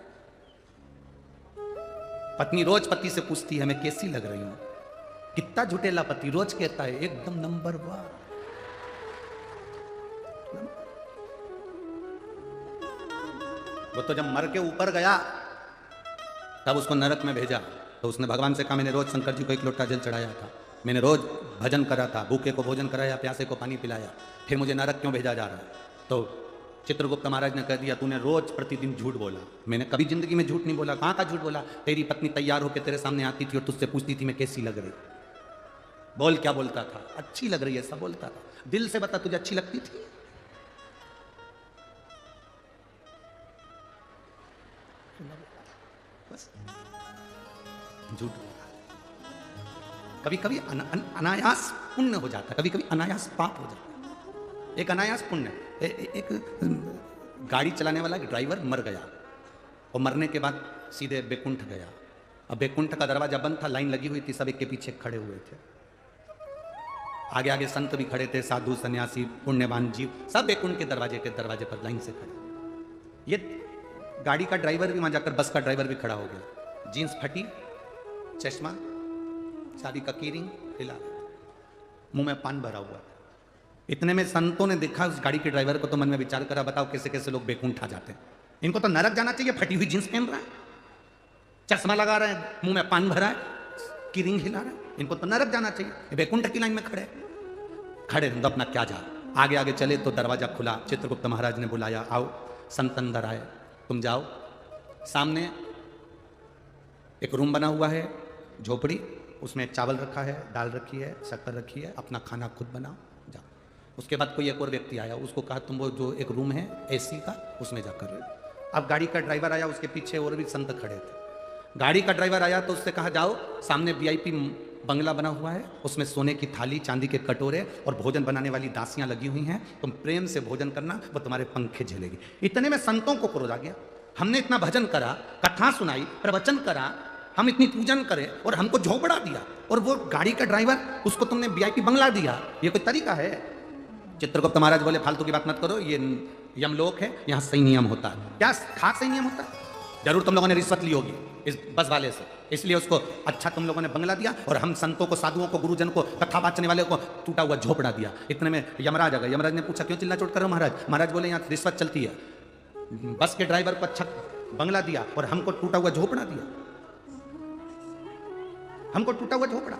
पत्नी रोज पति से पूछती है मैं कैसी लग रही हूं। कितना झुटेला पति, रोज कहता है एकदम नंबर 1। वो तो जब मर के ऊपर गया तब उसको नरक में भेजा, तो उसने भगवान से कहा मैंने रोज शंकर जी को 1 लोटा जल चढ़ाया था, मैंने रोज भजन करा था, भूखे को भोजन कराया, प्यासे को पानी पिलाया, फिर मुझे नरक क्यों भेजा जा रहा है? तो चित्रगुप्त महाराज ने कह दिया तूने रोज प्रतिदिन झूठ बोला। मैंने कभी जिंदगी में झूठ नहीं बोला। कहां का झूठ बोला? तेरी पत्नी तैयार होकर तेरे सामने आती थी और तुझसे पूछती थी मैं कैसी लग रही। बोल क्या बोलता था? अच्छी लग रही है, ऐसा बोलता था। दिल से बता तुझे अच्छी लगती थी? बस झूठ। कभी कभी अनायास पुण्य हो जाता है, कभी कभी अनायास पाप हो जाता है। एक अनायास पुण्य, एक गाड़ी चलाने वाला ड्राइवर मर गया और मरने के बाद सीधे बैकुंठ गया। अब बैकुंठ का दरवाजा बंद था, लाइन लगी हुई थी, सब एक के पीछे खड़े हुए थे। आगे आगे संत भी खड़े थे, साधु सन्यासी पुण्यवान जीव, सब बैकुंठ के दरवाजे पर लाइन से खड़े। ये गाड़ी का ड्राइवर भी वहां जाकर, बस का ड्राइवर भी खड़ा हो गया। जीन्स फटी, चश्मा, शादी का कीरिंग हिला, मुंह में पान भरा हुआ। इतने में संतों ने देखा उस गाड़ी के ड्राइवर को, तो मन में विचार करा बताओ कैसे कैसे लोग बैकुंठ आ जाते हैं। इनको तो नरक जाना चाहिए। फटी हुई जींस पहन रहा है, चश्मा लगा रहा है, मुंह में पान भरा है, कीरिंग हिला रहा है, इनको तो नरक जाना चाहिए। बैकुंठ की लाइन में खड़े तो अपना क्या जा। आगे आगे चले तो दरवाजा खुला, चित्रगुप्त महाराज ने बुलाया आओ, संत अंदर आए, तुम जाओ। सामने एक रूम बना हुआ है, झोपड़ी, उसमें चावल रखा है, दाल रखी है, शक्कर रखी है, अपना खाना खुद बनाओ, जाओ। उसके बाद कोई एक और व्यक्ति आया, उसको कहा तुम वो जो एक रूम है एसी का, उसमें जाकर। अब गाड़ी का ड्राइवर आया, उसके पीछे और भी संत खड़े थे। गाड़ी का ड्राइवर आया तो उससे कहा जाओ, सामने वीआईपी बंगला बना हुआ है, उसमें सोने की थाली, चांदी के कटोरे और भोजन बनाने वाली दासियां लगी हुई हैं, तुम प्रेम से भोजन करना, वो तुम्हारे पंखे झेलेगी। इतने में संतों को क्रोध आ गया। हमने इतना भजन करा, कथा सुनाई, प्रवचन करा, हम इतनी पूजन करें और हमको झोपड़ा दिया, और वो गाड़ी का ड्राइवर, उसको तुमने वीआईपी बंगला दिया, ये कोई तरीका है? चित्रगुप्त महाराज बोले फालतू की बात मत करो, ये यमलोक है, यहाँ सही नियम होता है। क्या खाक सही नियम होता है? जरूर तुम लोगों ने रिश्वत ली होगी इस बस वाले से, इसलिए उसको अच्छा तुम लोगों ने बंगला दिया, और हम संतों को, साधुओं को, गुरुजन को, कथा बाचने वाले को टूटा हुआ झोपड़ा दिया। इतने में यमराज आ गए। यमराज ने पूछा क्यों चिल्ला चोट कर रहे हो महाराज? महाराज बोले यहाँ रिश्वत चलती है। बस के ड्राइवर को अच्छा बंगला दिया और हमको टूटा हुआ झोपड़ा दिया, हमको टूटा हुआ झोपड़ा,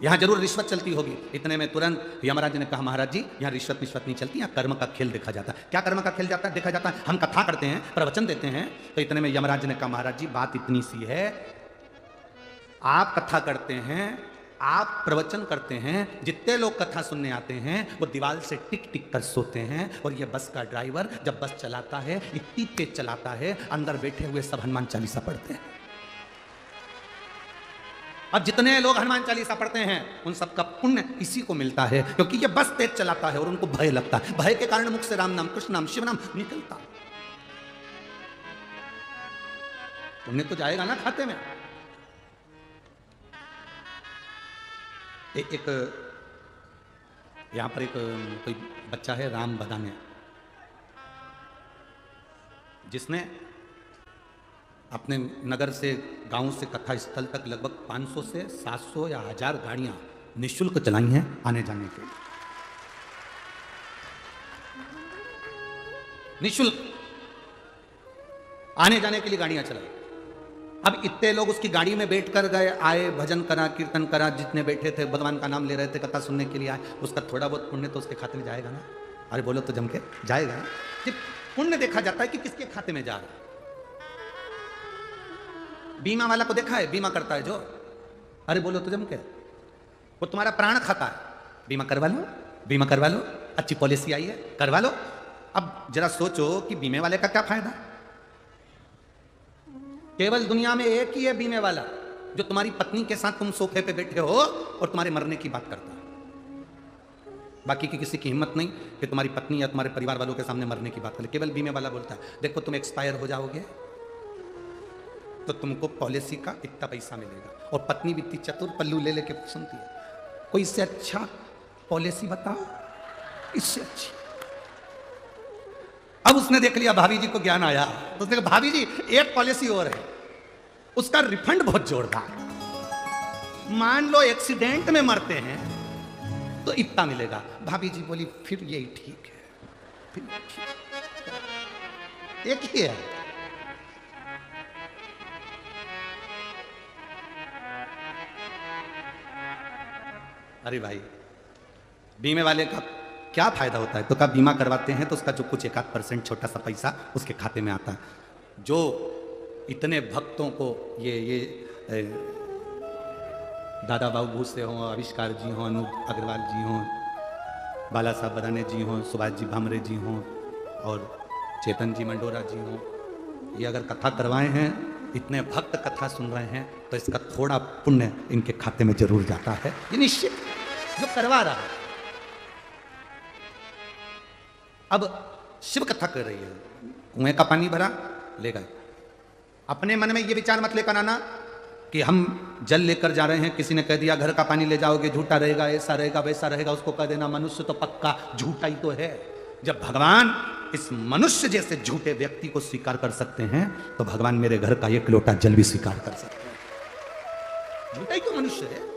यहां जरूर रिश्वत चलती होगी। इतने में तुरंत यमराज ने कहा महाराज जी यहाँ रिश्वत नहीं चलती, यहाँ कर्म का खेल देखा जाता है। क्या कर्म का खेल जाता है? देखा जाता है, हम कथा करते हैं, प्रवचन देते हैं। तो इतने में यमराज ने कहा महाराज जी बात इतनी सी है, आप कथा करते हैं, आप प्रवचन करते हैं, जितने लोग कथा सुनने आते हैं वो दीवार से टिक टिक कर सोते हैं, और ये बस का ड्राइवर जब बस चलाता है इतनी तेज चलाता है, अंदर बैठे हुए सब हनुमान चालीसा पढ़ते हैं। अब जितने लोग हनुमान चालीसा पढ़ते हैं उन सबका पुण्य इसी को मिलता है, क्योंकि ये बस तेज चलाता है और उनको भय लगता है। भय के कारण मुख से राम नाम, कृष्ण नाम, शिव नाम निकलता। पुण्य तो जाएगा ना खाते में। एक यहां पर एक कोई बच्चा है राम बदाने, जिसने अपने नगर से, गांव से कथा स्थल तक लगभग 500 से 700 या 1000 गाड़ियां निःशुल्क चलाई हैं आने जाने के लिए। निःशुल्क आने जाने के लिए गाड़ियां चलाई। अब इतने लोग उसकी गाड़ी में बैठकर गए, आए, भजन करा, कीर्तन करा, जितने बैठे थे भगवान का नाम ले रहे थे, कथा सुनने के लिए आए, उसका थोड़ा बहुत पुण्य तो उसके खाते में जाएगा ना। अरे बोलो तो जम के जाएगा। जब पुण्य देखा जाता है कि किसके खाते में जा रहा है। बीमा वाला को देखा है, बीमा करता है जो, अरे बोलो तो जम के, वो तुम्हारा प्राण खाता है, बीमा करवा लो, बीमा करवा लो, अच्छी पॉलिसी आई है, करवा लो। अब जरा सोचो कि बीमे वाले का क्या फायदा, केवल दुनिया में एक ही है बीमे वाला, जो तुम्हारी पत्नी के साथ तुम सोफे पे बैठे हो और तुम्हारे मरने की बात करता है। बाकी की किसी की हिम्मत नहीं कि तुम्हारी पत्नी या तुम्हारे परिवार वालों के सामने मरने की बात करे। केवल बीमे वाला बोलता है देखो तुम एक्सपायर हो जाओगे तो तुमको पॉलिसी का इतना पैसा मिलेगा। और पत्नी भी इतनी चतुर, पल्लू ले लेके सुनती है, कोई इससे अच्छा पॉलिसी बताओ, इससे अच्छी। अब उसने देख लिया, भाभी जी को ज्ञान आया, तो उसने कहा भाभी जी एक पॉलिसी और है, उसका रिफंड बहुत जोरदार। मान लो एक्सीडेंट में मरते हैं तो इतना मिलेगा। भाभी जी बोली फिर यही ठीक है, फिर ठीक। एक ही है। अरे भाई बीमे वाले का क्या फायदा होता है? तो कब बीमा करवाते हैं तो उसका जो कुछ 1-8% छोटा सा पैसा उसके खाते में आता है। जो इतने भक्तों को ये दादा बाबू भूसे हों, आविष्कार जी हों, अनूप अग्रवाल जी हों, बाला साहब बदाने जी हों, सुभाष जी भामरे जी हों और चेतन जी मंडोरा जी हों, ये अगर कथा करवाए हैं, इतने भक्त कथा सुन रहे हैं, तो इसका थोड़ा पुण्य इनके खाते में जरूर जाता है। ये निश्चित जो करवा रहा है। अब शिव कथा कर रही है, कुएं का पानी भरा ले गए। अपने मन में ये विचार मत लेकर आना कि हम जल लेकर जा रहे हैं, किसी ने कह दिया घर का पानी ले जाओगे झूठा रहेगा, ऐसा रहेगा वैसा रहेगा, उसको कह देना मनुष्य तो पक्का झूठा ही तो है। जब भगवान इस मनुष्य जैसे झूठे व्यक्ति को स्वीकार कर सकते हैं तो भगवान मेरे घर का एक लोटा जल भी स्वीकार कर सकते हैं। झूठा ही तो मनुष्य है।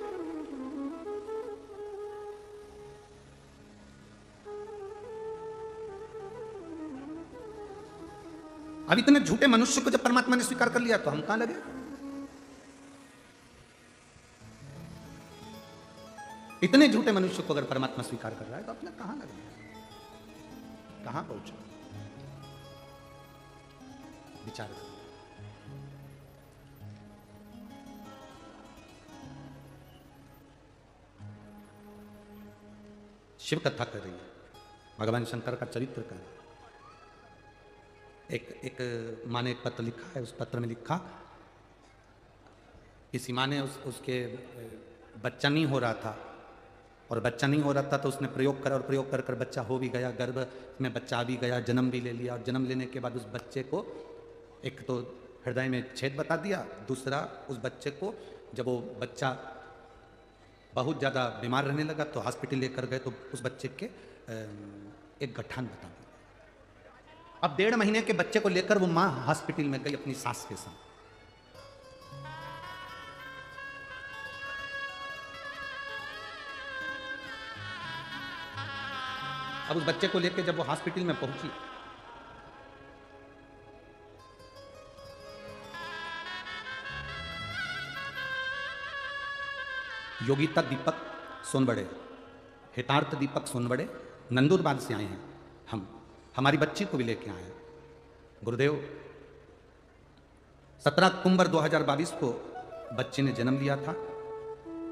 अब इतने झूठे मनुष्य को जब परमात्मा ने स्वीकार कर लिया तो हम कहां लगे? इतने झूठे मनुष्य को अगर परमात्मा स्वीकार कर रहा है तो अपने कहां लगे, कहां पहुंचे? विचार करो। शिव कथा कर रही है, भगवान शंकर का चरित्र कर रही है। एक माँ ने एक पत्र लिखा है, उस पत्र में लिखा किसी माँ ने उसके बच्चा नहीं हो रहा था, और बच्चा नहीं हो रहा था तो उसने प्रयोग करा और प्रयोग कर कर बच्चा हो भी गया, गर्भ में बच्चा आ भी गया, जन्म भी ले लिया। और जन्म लेने के बाद उस बच्चे को एक तो हृदय में छेद बता दिया, दूसरा उस बच्चे को जब वो बच्चा बहुत ज़्यादा बीमार रहने लगा तो हॉस्पिटल लेकर गए तो उस बच्चे के एक गठान बता दिया। अब 1.5 महीने के बच्चे को लेकर वो माँ हॉस्पिटल में गई अपनी सास के साथ। अब उस बच्चे को लेकर जब वो हॉस्पिटल में पहुंची योगिता दीपक सोनबड़े, हितार्थ दीपक सोनबड़े नंदुरबार से आए हैं। हमारी बच्ची को भी लेके आए हैं। गुरुदेव 17 अक्टूबर 2022 को बच्चे ने जन्म लिया था।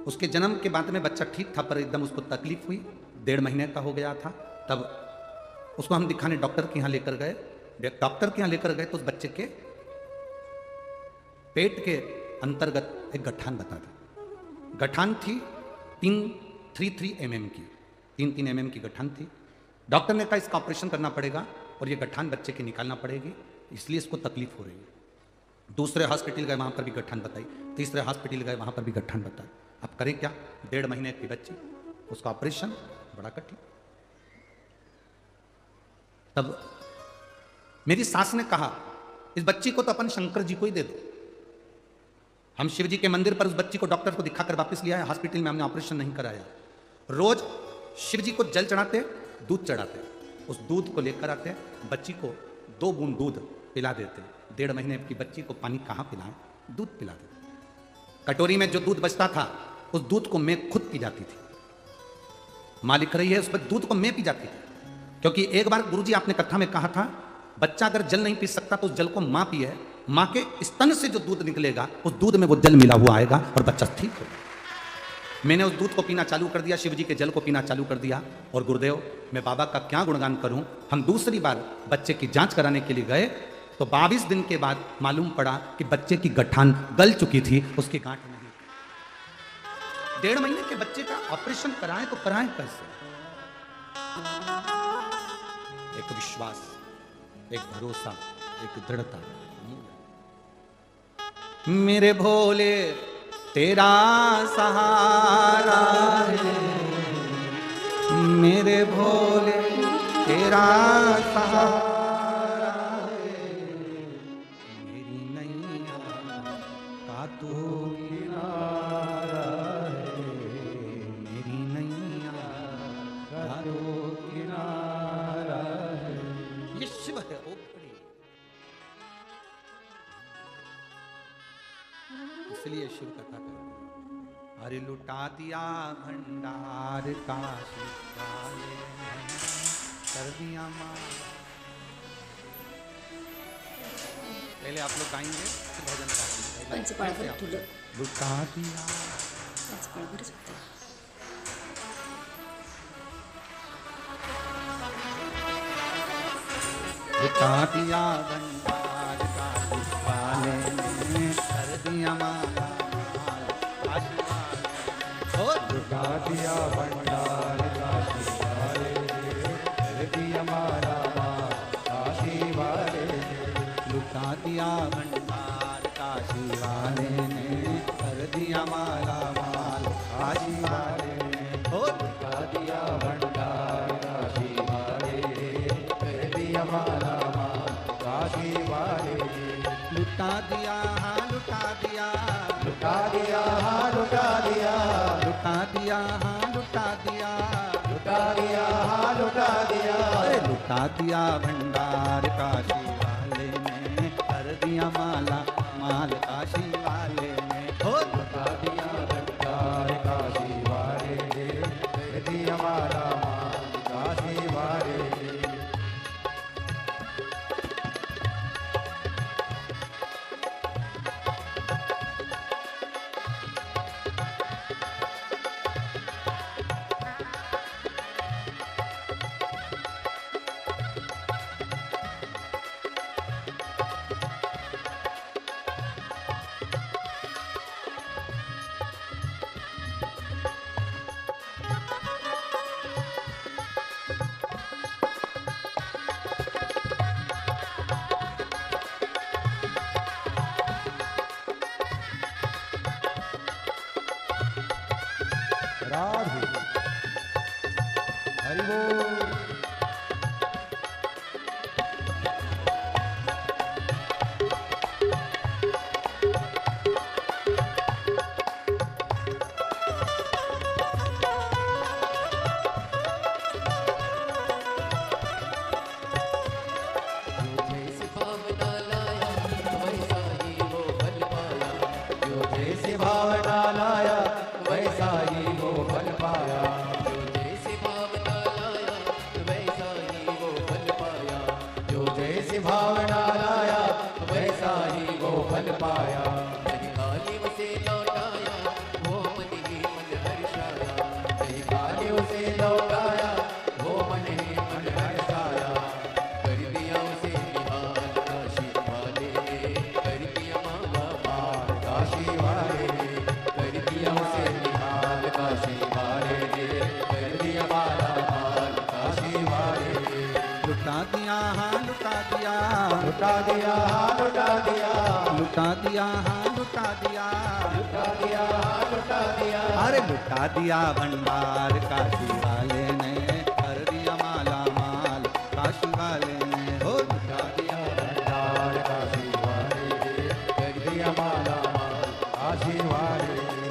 उसके जन्म के बाद में बच्चा ठीक था, पर एकदम उसको तकलीफ हुई, 1.5 महीने का हो गया था। तब उसको हम दिखाने डॉक्टर के यहाँ लेकर गए। डॉक्टर के यहाँ लेकर गए तो उस बच्चे के पेट के अंतर्गत एक गठान बता दी। गठान थी 333 mm की, 3 mm की गठान थी। डॉक्टर ने कहा इसका ऑपरेशन करना पड़ेगा और ये गठान बच्चे की निकालना पड़ेगी, इसलिए इसको तकलीफ हो रही है। दूसरे हॉस्पिटल गए, वहाँ पर भी गठान बताई। तीसरे हॉस्पिटल गए, वहाँ पर भी गठान बताई। अब करें क्या? 1.5 महीने की बच्ची, उसका ऑपरेशन बड़ा कठिन। तब मेरी सास ने कहा इस बच्ची को तो अपन शंकर जी को ही दे दो। हम शिव जी के मंदिर पर उस बच्ची को डॉक्टर को दिखाकर वापस लिया है। हॉस्पिटल में हमने ऑपरेशन नहीं कराया। रोज शिव जी को जल चढ़ाते, दूध चढ़ाते, उस दूध को लेकर आते, बच्ची को 2 बूंद दूध पिला देते। 1.5 महीने की बच्ची को पानी कहाँ पिलाएं, दूध पिला देते। कटोरी में जो दूध बचता था उस दूध को मैं खुद पी जाती थी। माँ लिख रही है उस दूध को मैं पी जाती थी, क्योंकि एक बार गुरुजी आपने कथा में कहा था बच्चा अगर जल नहीं पी सकता तो उस जल को माँ पिए, माँ के स्तन से जो दूध निकलेगा उस दूध में वो जल मिला हुआ आएगा और बच्चा ठीक होगा। मैंने उस दूध को पीना चालू कर दिया, शिव जी के जल को पीना चालू कर दिया। और गुरुदेव मैं बाबा का क्या गुणगान करूं। हम दूसरी बार बच्चे की जांच कराने के लिए गए तो 22 दिन के बाद मालूम पड़ा कि बच्चे की गठान गल चुकी थी, उसकी गांठ नहीं। 1.5 महीने के बच्चे का ऑपरेशन कराएं तो कराएं कैसे? एक विश्वास, एक भरोसा, एक दृढ़ता। मेरे भोले तेरा सहारा है, मेरे भोले तेरा सहारा है, मेरी नैया का तू किनारा है, मेरी नैया का तू किनारा है। ये शिव है ओपड़ी, इसलिए शिव कथा करते। अरे लुटा दिया भंडार काशी वाले, कर दिया माँ। पहले आप लोग गाएंगे फिर भजन गाएंगे। लुटा दिया लुटा दिया भंडार काशी वाले ने, कर दिया माला लुटा दिया भंडार काशी वाले ने, कर दिया माला माल काशी वाले ने। लुटा दिया भंडार काशी वाले ने, कर दिया माला माल काशी वाले ने। ओ लुटा दिया भंडार काशी वाले ने, कर दिया माला माल काशी वाले ने। लुटा दिया हाँ लुटा दिया, लुटा दिया हाँ लुटा दिया, लुटा दिया हाँ लुटा दिया, लुटा दिया हाँ लुटा दिया। लुटा दिया भंडार काशी वाले ने, कर दिया माला माल काशी वाले ने। ओ लुटा दिया भंडार काशी वाले ने, कर दिया माला माल काशी वाले ने। राधे हरि बोल। जैसे भावना लाया वैसा ही वो फल पाया, जो जैसे भावना लाया वैसा ही वो फल पाया। जो जैसे भावना लाया वैसा ही वो फल पाया, जो जैसे भावना लाया वैसा ही वो फल पाया। मन काले उसे लौटाया वो मन ही मन हर्षाया, कहीं काले उसे लौटाया वो मन ही मन हर्षाया। कर दिया उसे निहाल काशी वाले ने, कर दिया माला माल काशी वाले ने, कर दिया उसे निहाल काशी वाले ने, कर दिया माला माल काशी वाले ने। लुटा दिया हाँ लुटा दिया, लुटा दिया हाँ लुटा दिया, लुटा दिया हाँ लुटा दिया, लुटा दिया हाँ लुटा दिया। अरे लुटा दिया भंडार काशी वाले ने, कर दिया माला माल काशी वाले ने। हो लुटा दिया भंडार काशी वाले ने, कर दिया माला माल काशी वाले ने।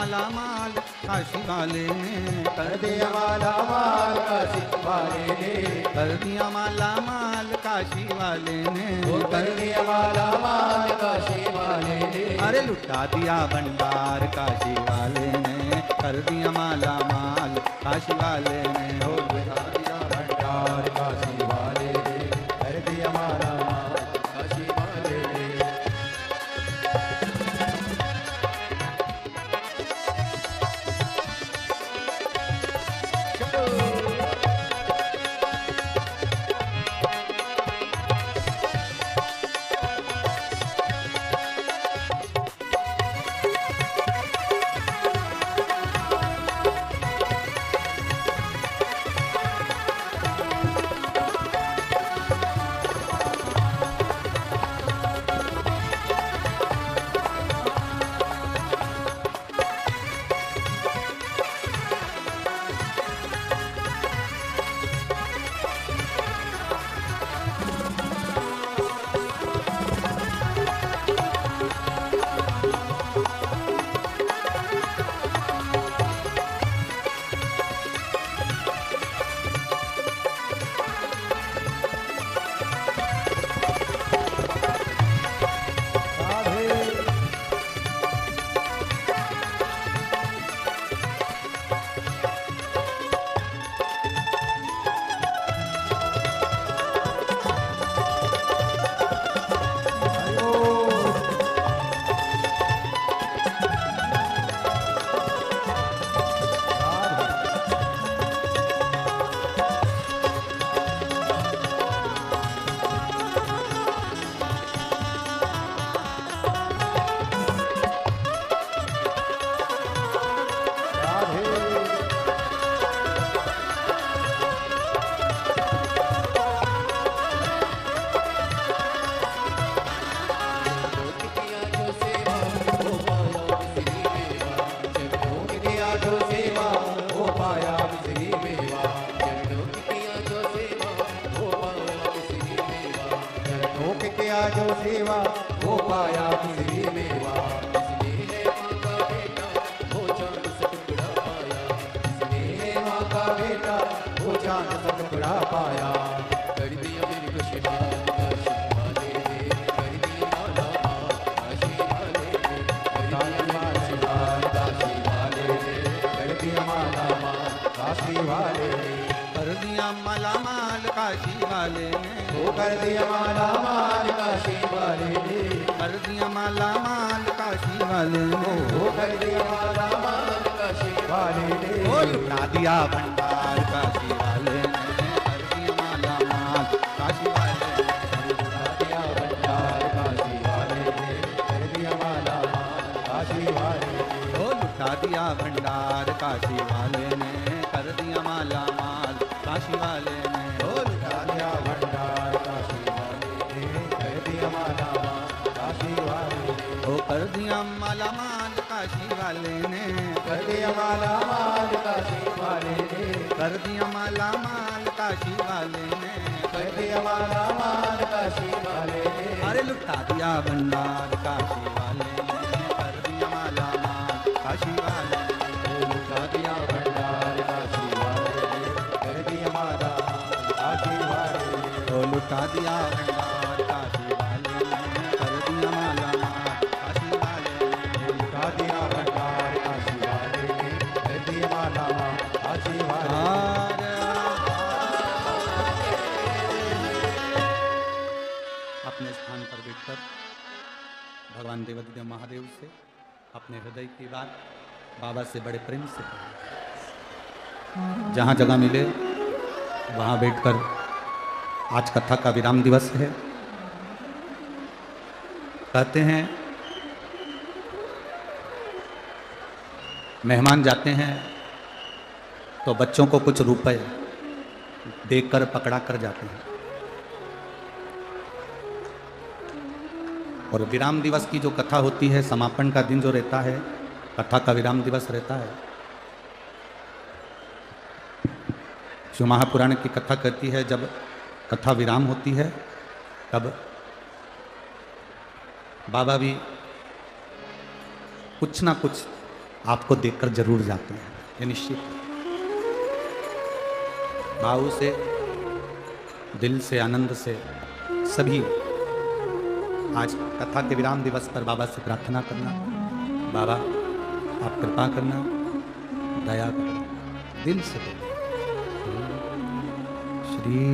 माला माल काशी वाले ने कर दिया माला माल काशी वाले ने, कर दिया माला माल काशी वाले ने वो कर दिया माला माल काशी वाले ने, अरे लुटा दिया भंडार काशी वाले ने कर दिया माला माल काशी वाले ने हो लुटा दिया भंडार काशी वाले ने, कर दिया माला माल काशी वाले ने। जो सेवा वो पाया मिश्री मेवा, इसने है माँ का बेटा वो चांद सा टुकड़ा पाया, इसने है माँ का बेटा वो चांद सा टुकड़ा पाया। कर दिया मेरी खुशी काशी वाले ने, कर दिया माला काशी वाले ने, कर दिया माला काशी वाले ने, कर दिया माला काशी वाले ने, कर दिया माला माल काशी वाले ने वो कर दिया माला माल काशी वाले ने, कर दिया माला माल काशी वाले ने वो कर दिया माला माल काशी वाले ने, वो लुटा दिया भंडार काशी वाले ने कर दिया माला माल काशी वाले ने लुटा दिया भंडार काशी वाले ने, कर दिया माला माल काशी वाले ने, वो लुटा दिया भंडार काशी वाले ने कर दिया माला माल काशी वाले ने वो लुटा दिया भंडार काशी वाले ने, कर दिया माला माल काशी वाले ने, वो कर दिया माला माल काशी वाले ने कर दिया माला माल काशी वाले ने, कर दिया माला माल काशी वाले ने कर दिया माला माल काशी वाले ने, अरे लुटा दिया भंडार काशी वाले ने कर दिया माला माल काशी वाले ने वो लुटा दिया भंडार काशी वाले ने, कर दिया माला माल काशी वाले ने, तो लुटा दिया भंडार काशी वाले ने कर दिया माला माल काशी वाले ने लुटा दिया भंडार काशी वाले ने, कर दिया माला माल काशी वाले ने। अपने स्थान पर बैठकर भगवान देवाधिदेव महादेव से अपने हृदय की बात बाबा से बड़े प्रेम से कहें। जहाँ जगह मिले वहाँ बैठकर, आज कथा का विराम दिवस है। कहते हैं मेहमान जाते हैं तो बच्चों को कुछ रुपए देकर पकड़ा कर जाते हैं, और विराम दिवस की जो कथा होती है, समापन का दिन जो रहता है, कथा का विराम दिवस रहता है। शिव महापुराण की कथा कहती है जब कथा विराम होती है तब बाबा भी कुछ ना कुछ आपको देखकर जरूर जाते हैं, ये निश्चित है। भाव से, दिल से, आनंद से सभी आज कथा के विराम दिवस पर बाबा से प्रार्थना करना, बाबा आप कृपा करना, दया करना, दिल से बोलो। श्री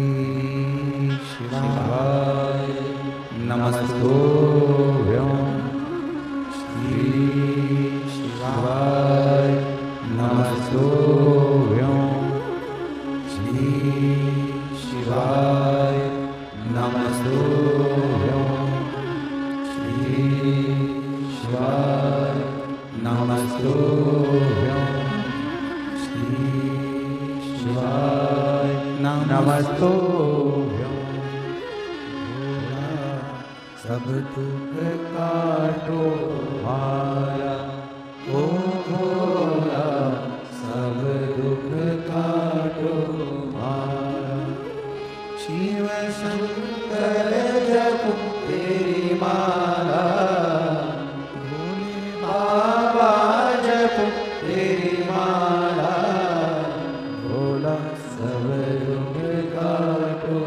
शिवाय नमस्तुभ्यं, श्री शिवाय नमस्तुभ्यं, श्री शिवाय नमस्तुभ्यं, श्री शिवाय नमस्तुभ्यं, श्री शिवाय नमस्तुभ्यं। सब दुख काटो मारा, ओ भोला सब दुख काटो मारा। शिव शंकर जप तेरी माला, भोले बाबा जप तेरी माला, भोला सब दुख काटो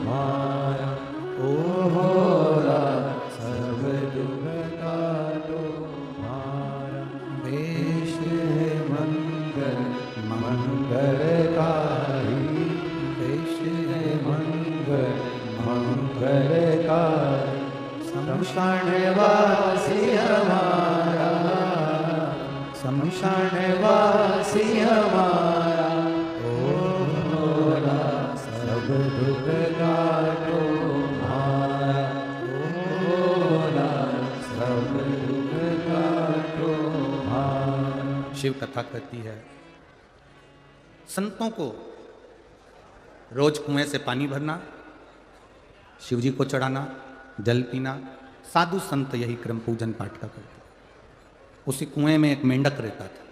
मारा, ओ भोला सब दुख काटो मारा। देश मंगल मंगलकारी, देश मंगल मंगलकारी। शमशानवासी हमारा, शमशानवासी हमारा, ओ भोला सब दुख काटो मारा, ओ भोला सब दुख काटो मारा। शिव कथा कहती है, संतों को रोज कुएं से पानी भरना, शिव जी को चढ़ाना, जल पीना, साधु संत यही क्रम पूजन पाठ का करते। उसी कुएं में एक मेंढक रहता था,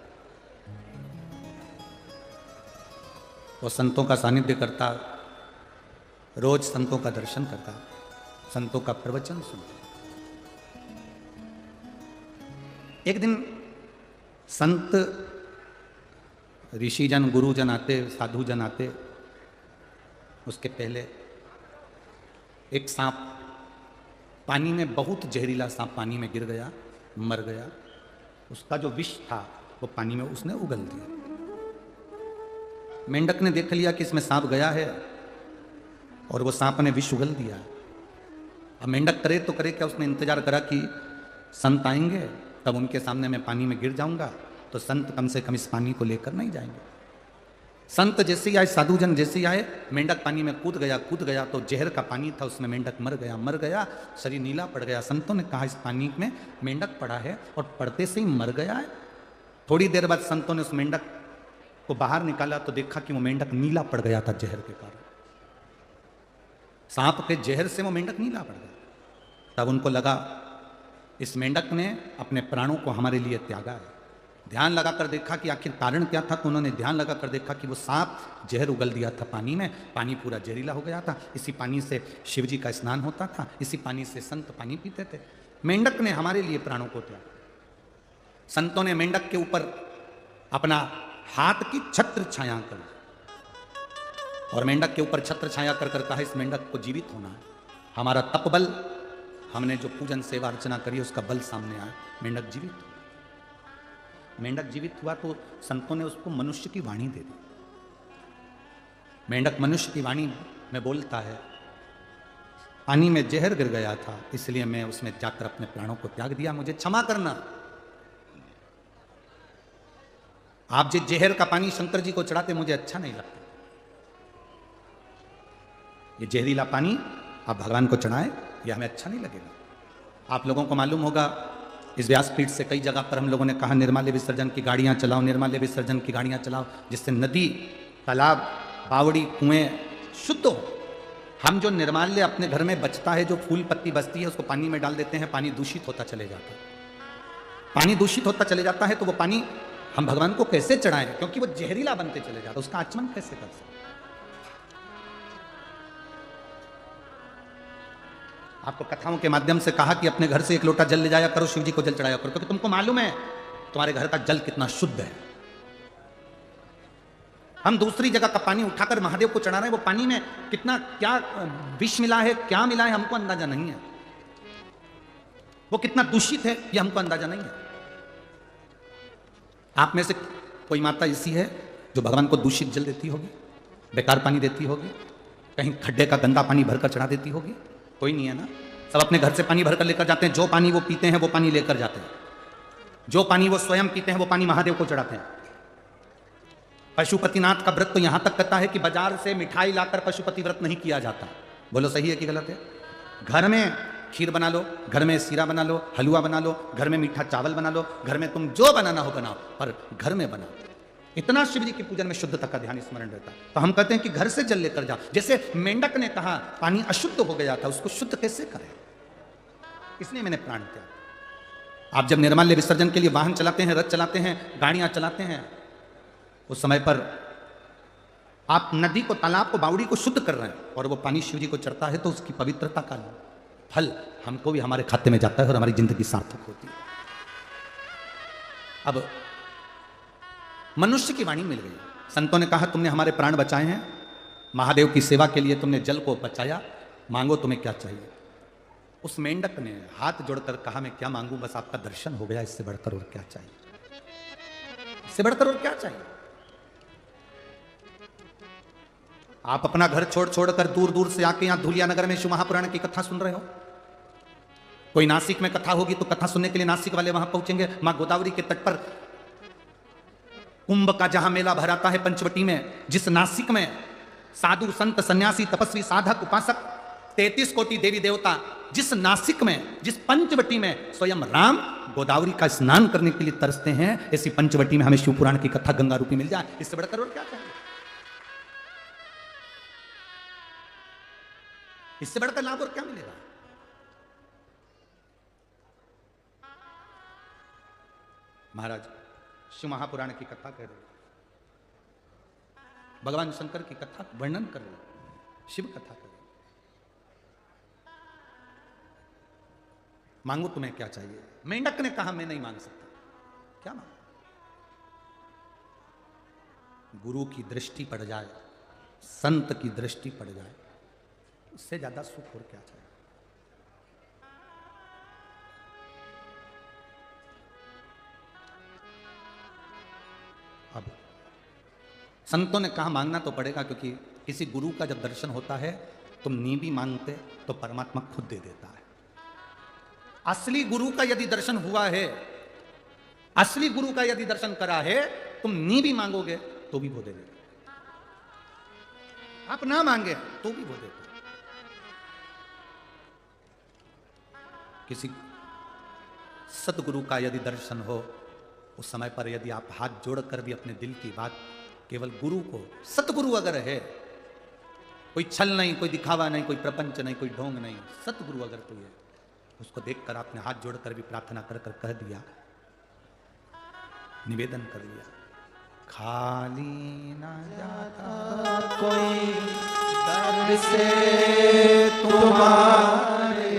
वो संतों का सानिध्य करता, रोज संतों का दर्शन करता, संतों का प्रवचन सुनता। एक दिन संत ऋषिजन गुरुजन आते, साधुजन आते, उसके पहले एक सांप पानी में, बहुत जहरीला सांप पानी में गिर गया, मर गया। उसका जो विष था वो पानी में उसने उगल दिया। मेंढक ने देख लिया कि इसमें सांप गया है और वो सांप ने विष उगल दिया। अब मेंढक करे तो करे क्या, उसने इंतजार करा कि संत आएंगे तब उनके सामने मैं पानी में गिर जाऊंगा, तो संत कम से कम इस पानी को लेकर नहीं जाएंगे। संत जैसे ही आए, साधुजन जैसे ही आए, मेंढक पानी में कूद गया तो जहर का पानी था, उसमें मेंढक मर गया, शरीर नीला पड़ गया। संतों ने कहा इस पानी में मेंढक पड़ा है और पड़ते से ही मर गया है। थोड़ी देर बाद संतों ने उस मेंढक को बाहर निकाला तो देखा कि वो मेंढक नीला पड़ गया था जहर के कारण। सांप के जहर से वो मेंढक नीला पड़ गया। तब उनको लगा इस मेंढक ने अपने प्राणों को हमारे लिए त्यागा है। ध्यान लगाकर देखा कि आखिर कारण क्या था, तो उन्होंने ध्यान लगाकर देखा कि वो सांप जहर उगल दिया था पानी में, पानी पूरा जहरीला हो गया था। इसी पानी से शिव जी का स्नान होता था, इसी पानी से संत पानी पीते थे। मेंढक ने हमारे लिए प्राणों को त्यागा। संतों ने मेंढक के ऊपर अपना हाथ की छत्र छाया कर और मेंढक के ऊपर छत्र छाया कर कहा इस मेंढक को जीवित होना है। हमारा तप बल, हमने जो पूजन सेवा अर्चना करी उसका बल सामने आया, मेंढक जीवित हुआ। मेंढक जीवित हुआ तो संतों ने उसको मनुष्य की वाणी दे दी। मेंढक मनुष्य की वाणी में बोलता है, पानी में जहर गिर गया था इसलिए मैं उसमें जाकर अपने प्राणों को त्याग दिया, मुझे क्षमा करना। आप जो जहर का पानी शंकर जी को चढ़ाते मुझे अच्छा नहीं लगता। ये जहरीला पानी आप भगवान को चढ़ाएं, यह हमें अच्छा नहीं लगेगा। आप लोगों को मालूम होगा इस व्यासपीठ से कई जगह पर हम लोगों ने कहा निर्माल्य विसर्जन की गाड़ियां चलाओ, निर्माल्य विसर्जन की गाड़ियां चलाओ, जिससे नदी, तालाब, बावड़ी, कुएं शुद्ध हो। हम जो निर्माल्य अपने घर में बचता है, जो फूल पत्ती बचती है, उसको पानी में डाल देते हैं, पानी दूषित होता चले जाता है। पानी दूषित होता चले जाता है तो वो पानी हम भगवान को कैसे चढ़ाएं, क्योंकि वो जहरीला बनते चले जाता है, उसका आचमन कैसे कर सकते। आपको कथाओं के माध्यम से कहा कि अपने घर से एक लोटा जल ले जाया करो, शिव जी को जल चढ़ाया करो, क्योंकि तुमको मालूम है तुम्हारे घर का जल कितना शुद्ध है। हम दूसरी जगह का पानी उठाकर महादेव को चढ़ा रहे हैं, वो पानी में कितना क्या विष मिला है, क्या मिला है, हमको अंदाजा नहीं है। वो कितना दूषित है ये हमको अंदाजा नहीं है। आप में से कोई माता ऐसी है जो भगवान को दूषित जल देती होगी, बेकार पानी देती होगी, कहीं खड्डे का गंदा पानी भरकर चढ़ा देती होगी? कोई नहीं है ना। सब अपने घर से पानी भरकर लेकर जाते हैं। जो पानी वो पीते हैं वो पानी लेकर जाते हैं। जो पानी वो स्वयं पीते हैं वो पानी महादेव को चढ़ाते हैं। पशुपतिनाथ का व्रत तो यहां तक कहता है कि बाजार से मिठाई लाकर पशुपति व्रत नहीं किया जाता। बोलो सही है कि गलत है? घर में खीर बना लो, घर में सीरा बना लो, हलवा बना लो, घर में मीठा चावल बना लो, घर में तुम जो बनाना हो बनाओ, पर घर में बनाओ। इतना शिव जी की पूजन में शुद्धता का ध्यान स्मरण रहता है। तो हम कहते हैं कि घर से जल लेकर जाओ। जैसे मेंढक ने कहा पानी अशुद्ध हो गया था, उसको शुद्ध कैसे करें? इसलिए मैंने प्राण त्याग। आप जब निर्माल्य विसर्जन के लिए वाहन चलाते हैं, रथ चलाते हैं, गाड़ियां चलाते हैं, उस समय पर आप नदी को, तालाब को, बावड़ी को शुद्ध कर रहे हैं और वो पानी शिव जी को चढ़ता है, तो उसकी पवित्रता का फल हमको भी हमारे खाते में जाता है और हमारी जिंदगी सार्थक होती है। अब मनुष्य की वाणी मिल गई। संतों ने कहा तुमने हमारे प्राण बचाए हैं, महादेव की सेवा के लिए तुमने जल को बचाया, मांगो तुम्हें क्या चाहिए। उस मेंढक ने हाथ जोड़कर कहा मैं क्या मांगू, बस आपका दर्शन हो गया, इससे बढ़कर और क्या चाहिए, इससे बढ़कर और क्या चाहिए। आप अपना घर छोड़ छोड़कर दूर दूर से आके यहां धुलिया नगर में शिव महापुराण की कथा सुन रहे हो। कोई नासिक में कथा होगी तो कथा सुनने के लिए नासिक वाले वहां पहुंचेंगे। मां गोदावरी के तट पर कुंभ का जहां मेला भराता है पंचवटी में, जिस नासिक में साधु संत सन्यासी तपस्वी साधक उपासक 33 कोटि देवी देवता, जिस नासिक में, जिस पंचवटी में स्वयं राम गोदावरी का स्नान करने के लिए तरसते हैं, ऐसी पंचवटी में हमें शिव पुराण की कथा गंगा रूपी मिल जाए, इससे बढ़कर और क्या चाहिए, इससे बढ़कर लाभ और क्या मिलेगा। महाराज शिव महापुराण की कथा कह रहे, भगवान शंकर की कथा वर्णन कर रहे, शिव कथा कर रहे। मांगो तुम्हें क्या चाहिए। मेंढक ने कहा मैं नहीं मांग सकता। क्या मांग? गुरु की दृष्टि पड़ जाए, संत की दृष्टि पड़ जाए, उससे ज्यादा सुख और क्या चाहिए। अब संतों ने कहा मांगना तो पड़ेगा, क्योंकि किसी गुरु का जब दर्शन होता है तुम नी भी मांगते तो परमात्मा खुद दे देता है। असली गुरु का यदि दर्शन हुआ है, असली गुरु का यदि दर्शन करा है, तुम नी भी मांगोगे तो भी वो दे देगा। आप ना मांगे तो भी वो देगा। किसी सतगुरु का यदि दर्शन हो, उस समय पर यदि आप हाथ जोड़कर भी अपने दिल की बात केवल गुरु को, सतगुरु अगर है, कोई छल नहीं, कोई दिखावा नहीं, कोई प्रपंच नहीं, कोई ढोंग नहीं, सतगुरु अगर कोई है, उसको देखकर आपने हाथ जोड़कर भी प्रार्थना कर कर कह दिया, निवेदन कर दिया, खाली ना जाता कोई दर से तुम्हारे,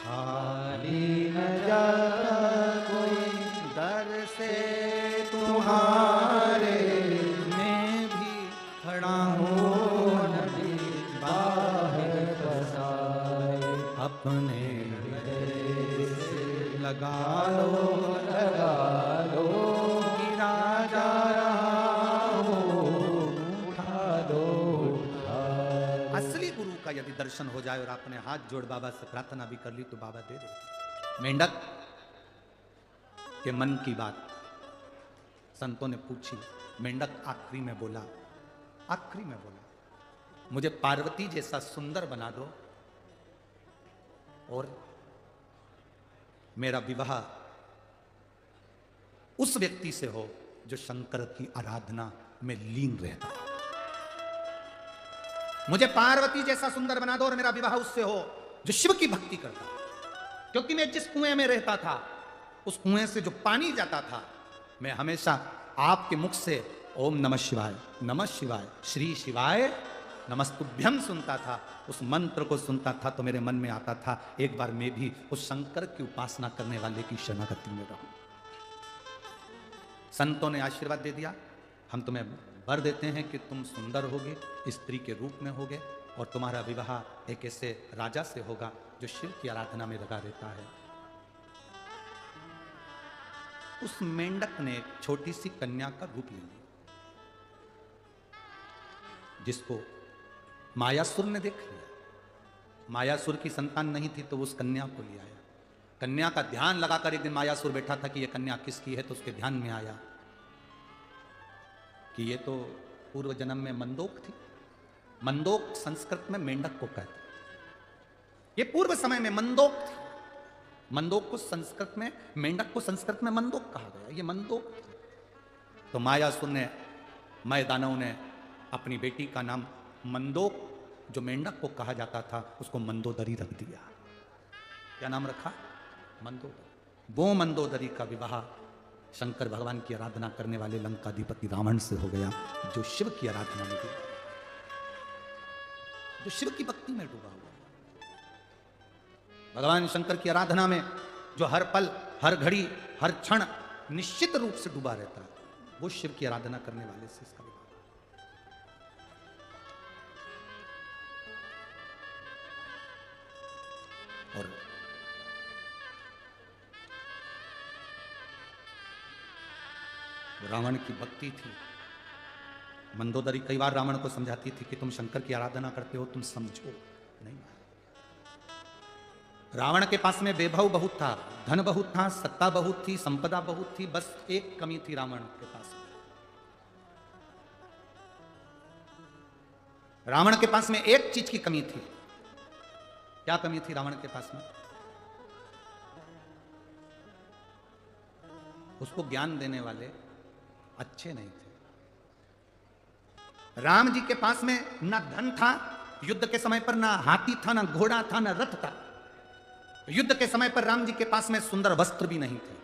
खाली न जाता कोई दर से तुम्हारे, मैं भी खड़ा हूँ नदी बाहर बसाए, अपने हृदय से लगा लो, गिरा जा रहा हूँ, उठा दो, असली गुरु का यदि दर्शन हो जाए और आपने हाथ जोड़ बाबा से प्रार्थना भी कर ली तो बाबा दे देते। मेंढक के मन की बात संतों ने पूछी। मेंढक आखिरी में बोला, आखिरी में बोला, मुझे पार्वती जैसा सुंदर बना दो और मेरा विवाह उस व्यक्ति से हो जो शंकर की आराधना में लीन रहता है। मुझे पार्वती जैसा सुंदर बना दो और मेरा विवाह उससे हो जो शिव की भक्ति करता है। क्योंकि मैं जिस कुएं में रहता था, उस कुएं से जो पानी जाता था, मैं हमेशा आपके मुख से ओम नमः शिवाय, नमः शिवाय, श्री शिवाय नमस्तुभ्यम सुनता था। उस मंत्र को सुनता था तो मेरे मन में आता था एक बार मैं भी उस शंकर की उपासना करने वाले की शरणागति में रहूं। संतों ने आशीर्वाद दे दिया, हम तुम्हें वर देते हैं कि तुम सुंदर होगे, स्त्री के रूप में होगे, और तुम्हारा विवाह एक ऐसे राजा से होगा जो शिव की आराधना में लगा रहता है। उस मेंढक ने एक छोटी सी कन्या का रूप ले लिया, जिसको मायासुर ने देख लिया। मायासुर की संतान नहीं थी तो उस कन्या को ले आया। कन्या का ध्यान लगाकर एक दिन मायासुर बैठा था कि यह कन्या किसकी है, तो उसके ध्यान में आया कि ये तो पूर्व जन्म में मंदोक थी। मंदोक संस्कृत में मेंढक को कहते, ये पूर्व समय में मंदोक थी। मंदोक को संस्कृत में, मेंढक को संस्कृत में मंदोक कहा गया, ये मंदोक थी। तो मायासुर ने, मय दानव ने अपनी बेटी का नाम मंदोक, जो मेंढक को कहा जाता था, उसको मंदोदरी रख दिया। क्या नाम रखा? मंदोदरी। वो मंदोदरी का विवाह शंकर भगवान की आराधना करने वाले लंकाधिपति रावण से हो गया, जो शिव की आराधना में डूबा, जो शिव की भक्ति में डूबा हुआ। भगवान शंकर की आराधना में जो हर पल, हर घड़ी, हर क्षण निश्चित रूप से डूबा रहता है, वो शिव की आराधना करने वाले से इसका विवाह। और रावण की भक्ति थी। मंदोदरी कई बार रावण को समझाती थी कि तुम शंकर की आराधना करते हो, तुम समझो नहीं। रावण के पास में वैभव बहुत था, धन बहुत था, सत्ता बहुत थी, संपदा बहुत थी, बस एक कमी थी रावण के पास में। रावण के पास में एक चीज की कमी थी। क्या कमी थी रावण के पास में? उसको ज्ञान देने वाले अच्छे नहीं थे। राम जी के पास में ना धन था, युद्ध के समय पर ना हाथी था, ना घोड़ा था, ना रथ था। युद्ध के समय पर राम जी के पास में सुंदर वस्त्र भी नहीं थे,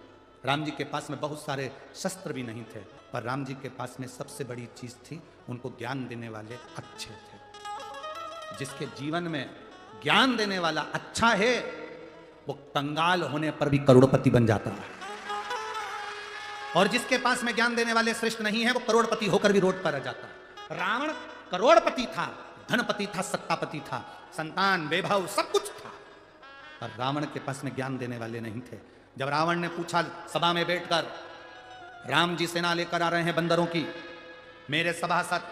राम जी के पास में बहुत सारे शस्त्र भी नहीं थे, पर राम जी के पास में सबसे बड़ी चीज थी, उनको ज्ञान देने वाले अच्छे थे। जिसके जीवन में ज्ञान देने वाला अच्छा है, वो कंगाल होने पर भी करोड़पति बन जाता है, और जिसके पास में ज्ञान देने वाले श्रेष्ठ नहीं है, वो करोड़पति होकर भी रोड पर रह जाता है। रावण करोड़पति था, धनपति था, सत्तापति था, संतान, वैभव सब कुछ था, पर रावण के पास में ज्ञान देने वाले नहीं थे। जब रावण ने पूछा सभा में बैठकर, राम जी सेना लेकर आ रहे हैं बंदरों की, मेरे सभासद,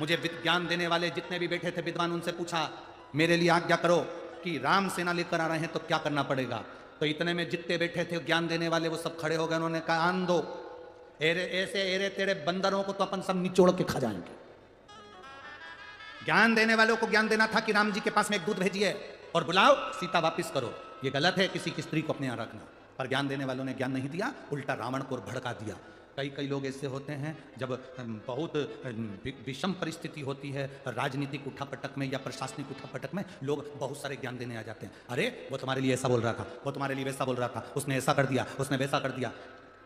मुझे ज्ञान देने वाले जितने भी बैठे थे विद्वान, उनसे पूछा मेरे लिए आज्ञा करो कि राम सेना लेकर आ रहे हैं तो क्या करना पड़ेगा। तो इतने में जितने बैठे थे ज्ञान देने वाले वो सब खड़े हो गए। उन्होंने कहा आन दो, ऐसे एरे तेरे बंदरों को तो अपन सब निचोड़ के खा जाएंगे। ज्ञान देने वालों को ज्ञान देना था कि राम जी के पास में एक दूत भेजिए और बुलाओ, सीता वापिस करो। ये गलत है किसी की स्त्री को अपने यहां रखना, पर ज्ञान देने वालों ने ज्ञान नहीं दिया, उल्टा रावण को भड़का दिया। कई लोग ऐसे होते हैं, जब बहुत विषम परिस्थिति होती है राजनीतिक उठापटक में या प्रशासनिक उठापटक में, लोग बहुत सारे ज्ञान देने आ जाते हैं। अरे वो तुम्हारे लिए ऐसा बोल रहा था, वो तुम्हारे लिए वैसा बोल रहा था, उसने ऐसा कर दिया, उसने वैसा कर दिया।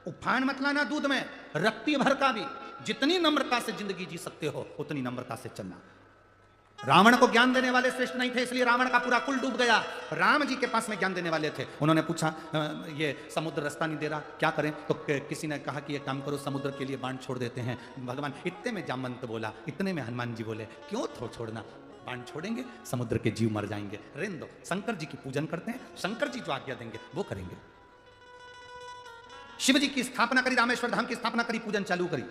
उफान मत लाना दूध में, रत्ती भर का भी। जितनी नम्रता से जिंदगी जी सकते हो उतनी नम्रता से चलना। रावण को ज्ञान देने वाले श्रेष्ठ नहीं थे, इसलिए रावण का पूरा कुल डूब गया। राम जी के पास में ज्ञान देने वाले थे। उन्होंने पूछा ये समुद्र रास्ता नहीं दे रहा, क्या करें? तो किसी ने कहा कि ये काम करो, समुद्र के लिए बाण छोड़ देते हैं। भगवान, इतने में जामवंत बोला, इतने में हनुमान जी बोले, क्यों छोड़ना, बाण छोड़ेंगे समुद्र के जीव मर जाएंगे, रहने दो। शंकर जी की पूजन करते हैं, शंकर जी जो आज्ञा देंगे वो करेंगे। शिव जी की स्थापना करी, रामेश्वर धाम की स्थापना करी, पूजन चालू करी।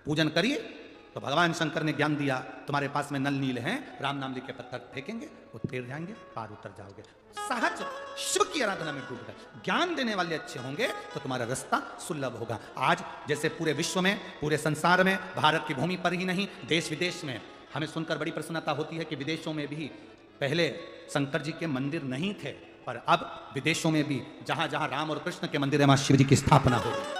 पूजन करिए तो भगवान शंकर ने ज्ञान दिया, तुम्हारे पास में नल नील हैं, राम नाम लिख के पत्थर फेंकेंगे, वो तैर जाएंगे, पार उतर जाओगे। सहज शिव की आराधना में डूब गए। ज्ञान देने वाले अच्छे होंगे तो तुम्हारा रास्ता सुलभ होगा। आज जैसे पूरे विश्व में, पूरे संसार में, भारत की भूमि पर ही नहीं, देश विदेश में हमें सुनकर बड़ी प्रसन्नता होती है कि विदेशों में भी पहले शंकर जी के मंदिर नहीं थे, पर अब विदेशों में भी जहां जहां राम और कृष्ण के मंदिर है, वहां शिव जी की स्थापना हो गई।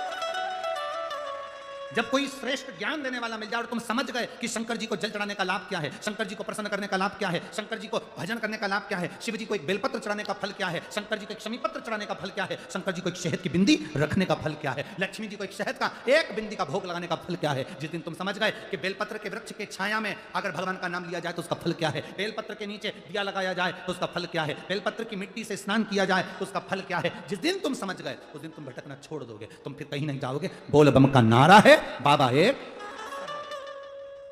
जब कोई श्रेष्ठ ज्ञान देने वाला मिल जाए और तुम समझ गए कि शंकर जी को जल चढ़ाने का लाभ क्या है, शंकर जी को प्रसन्न करने का लाभ क्या है, शंकर जी को भजन करने का लाभ क्या है, शिव जी को एक बेलपत्र चढ़ाने का फल क्या है, शंकर जी को एक शमीपत्र चढ़ाने का फल क्या है, शंकर जी को एक शहद की बिंदी रखने का फल क्या है, लक्ष्मी जी को एक शहद का एक बिंदी का भोग लगाने का फल क्या है। जिस दिन तुम समझ गए कि बेलपत्र के वृक्ष के छाया में अगर भगवान का नाम लिया जाए तो उसका फल क्या है, बेलपत्र के नीचे दिया लगाया जाए तो उसका फल क्या है, बेलपत्र की मिट्टी से स्नान किया जाए तो उसका फल क्या है, जिस दिन तुम समझ गए उस दिन तुम भटकना छोड़ दोगे, तुम फिर कहीं नहीं जाओगे। बोल बम का नारा है, बाबा एक।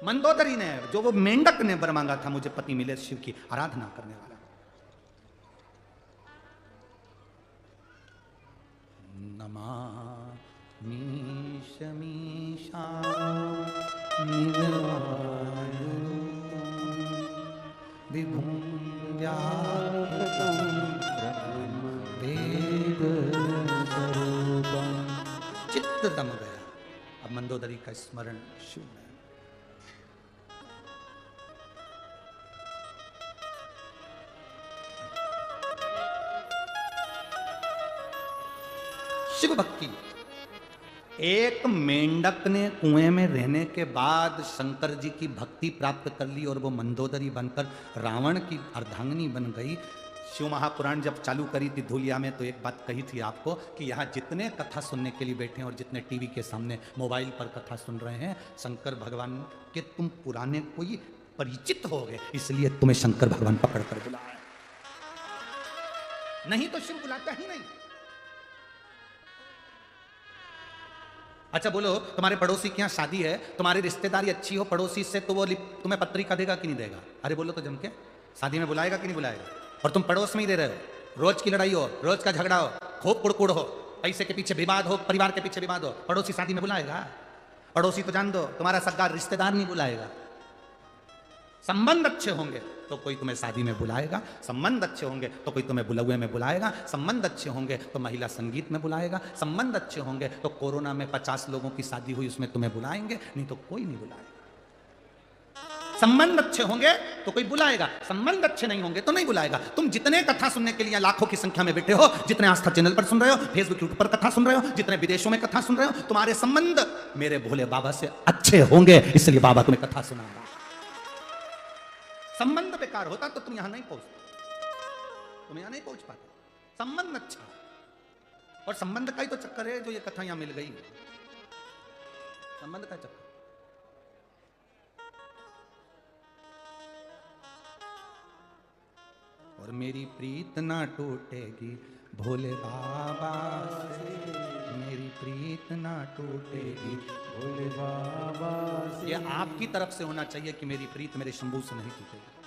मंदोदरी ने, जो वो मेंढक ने वर मांगा था, मुझे पति मिले शिव की आराधना करने वाला। नमामि शमीशा विभुं व्यापकं वेदस्वरूपं। चित्त दम गया। अब मंदोदरी का स्मरण शिव में। शिव भक्ति। एक मेंढक ने कुएं में रहने के बाद शंकर जी की भक्ति प्राप्त कर ली और वो मंदोदरी बनकर रावण की अर्धांगिनी बन गई। शिव महापुराण जब चालू करी थी धूलिया में तो एक बात कही थी आपको कि यहाँ जितने कथा सुनने के लिए बैठे हैं और जितने टीवी के सामने मोबाइल पर कथा सुन रहे हैं, शंकर भगवान के तुम पुराने कोई परिचित हो गए, इसलिए तुम्हें शंकर भगवान पकड़ कर बुलाया, नहीं तो शिव बुलाता ही नहीं। अच्छा बोलो, तुम्हारे पड़ोसी के यहाँ शादी है, तुम्हारी रिश्तेदारी अच्छी हो पड़ोसी से, तो वो तुम्हें पत्रिका देगा कि नहीं देगा? अरे बोलो तो जम के, शादी में बुलाएगा कि नहीं बुलाएगा? और तुम पड़ोस में ही दे रहे हो, रोज की लड़ाई हो, रोज का झगड़ा हो, खूब कुड़कुड़ हो, पैसे के पीछे विवाद हो, परिवार के पीछे विवाद हो, पड़ोसी शादी में बुलाएगा? पड़ोसी तो जान दो तुम्हारा सगा रिश्तेदार नहीं बुलाएगा। संबंध अच्छे होंगे तो कोई तुम्हें शादी में बुलाएगा, संबंध अच्छे होंगे तो कोई तुम्हें बुलौए में बुलाएगा, संबंध अच्छे होंगे तो महिला संगीत में बुलाएगा, संबंध अच्छे होंगे तो कोरोना में 50 लोगों की शादी हुई उसमें तुम्हें बुलाएंगे, नहीं तो कोई नहीं बुलाएगा। संबंध अच्छे होंगे तो कोई बुलाएगा, संबंध अच्छे नहीं होंगे तो नहीं बुलाएगा। तुम जितने कथा सुनने के लिए लाखों की संख्या में बैठे हो, जितने आस्था चैनल पर सुन रहे हो, फेसबुक यूट्यूब पर कथा सुन रहे हो, जितने विदेशों में कथा सुन रहे हो, तुम्हारे संबंध मेरे भोले बाबा से अच्छे होंगे, इसलिए बाबा तुम्हें कथा सुनाएगा। संबंध बेकार होता तो तुम यहां नहीं पहुंचते, तुम यहां नहीं पहुंच पाते। संबंध अच्छा, और संबंध का ही तो चक्कर है जो ये कथा यहां मिल गई, संबंध का चक्कर। और मेरी प्रीत ना टूटेगी भोले बाबा से, मेरी प्रीत ना टूटेगी भोले बाबा से। ये आपकी तरफ से होना चाहिए कि मेरी प्रीत मेरे शंभू से नहीं टूटेगी।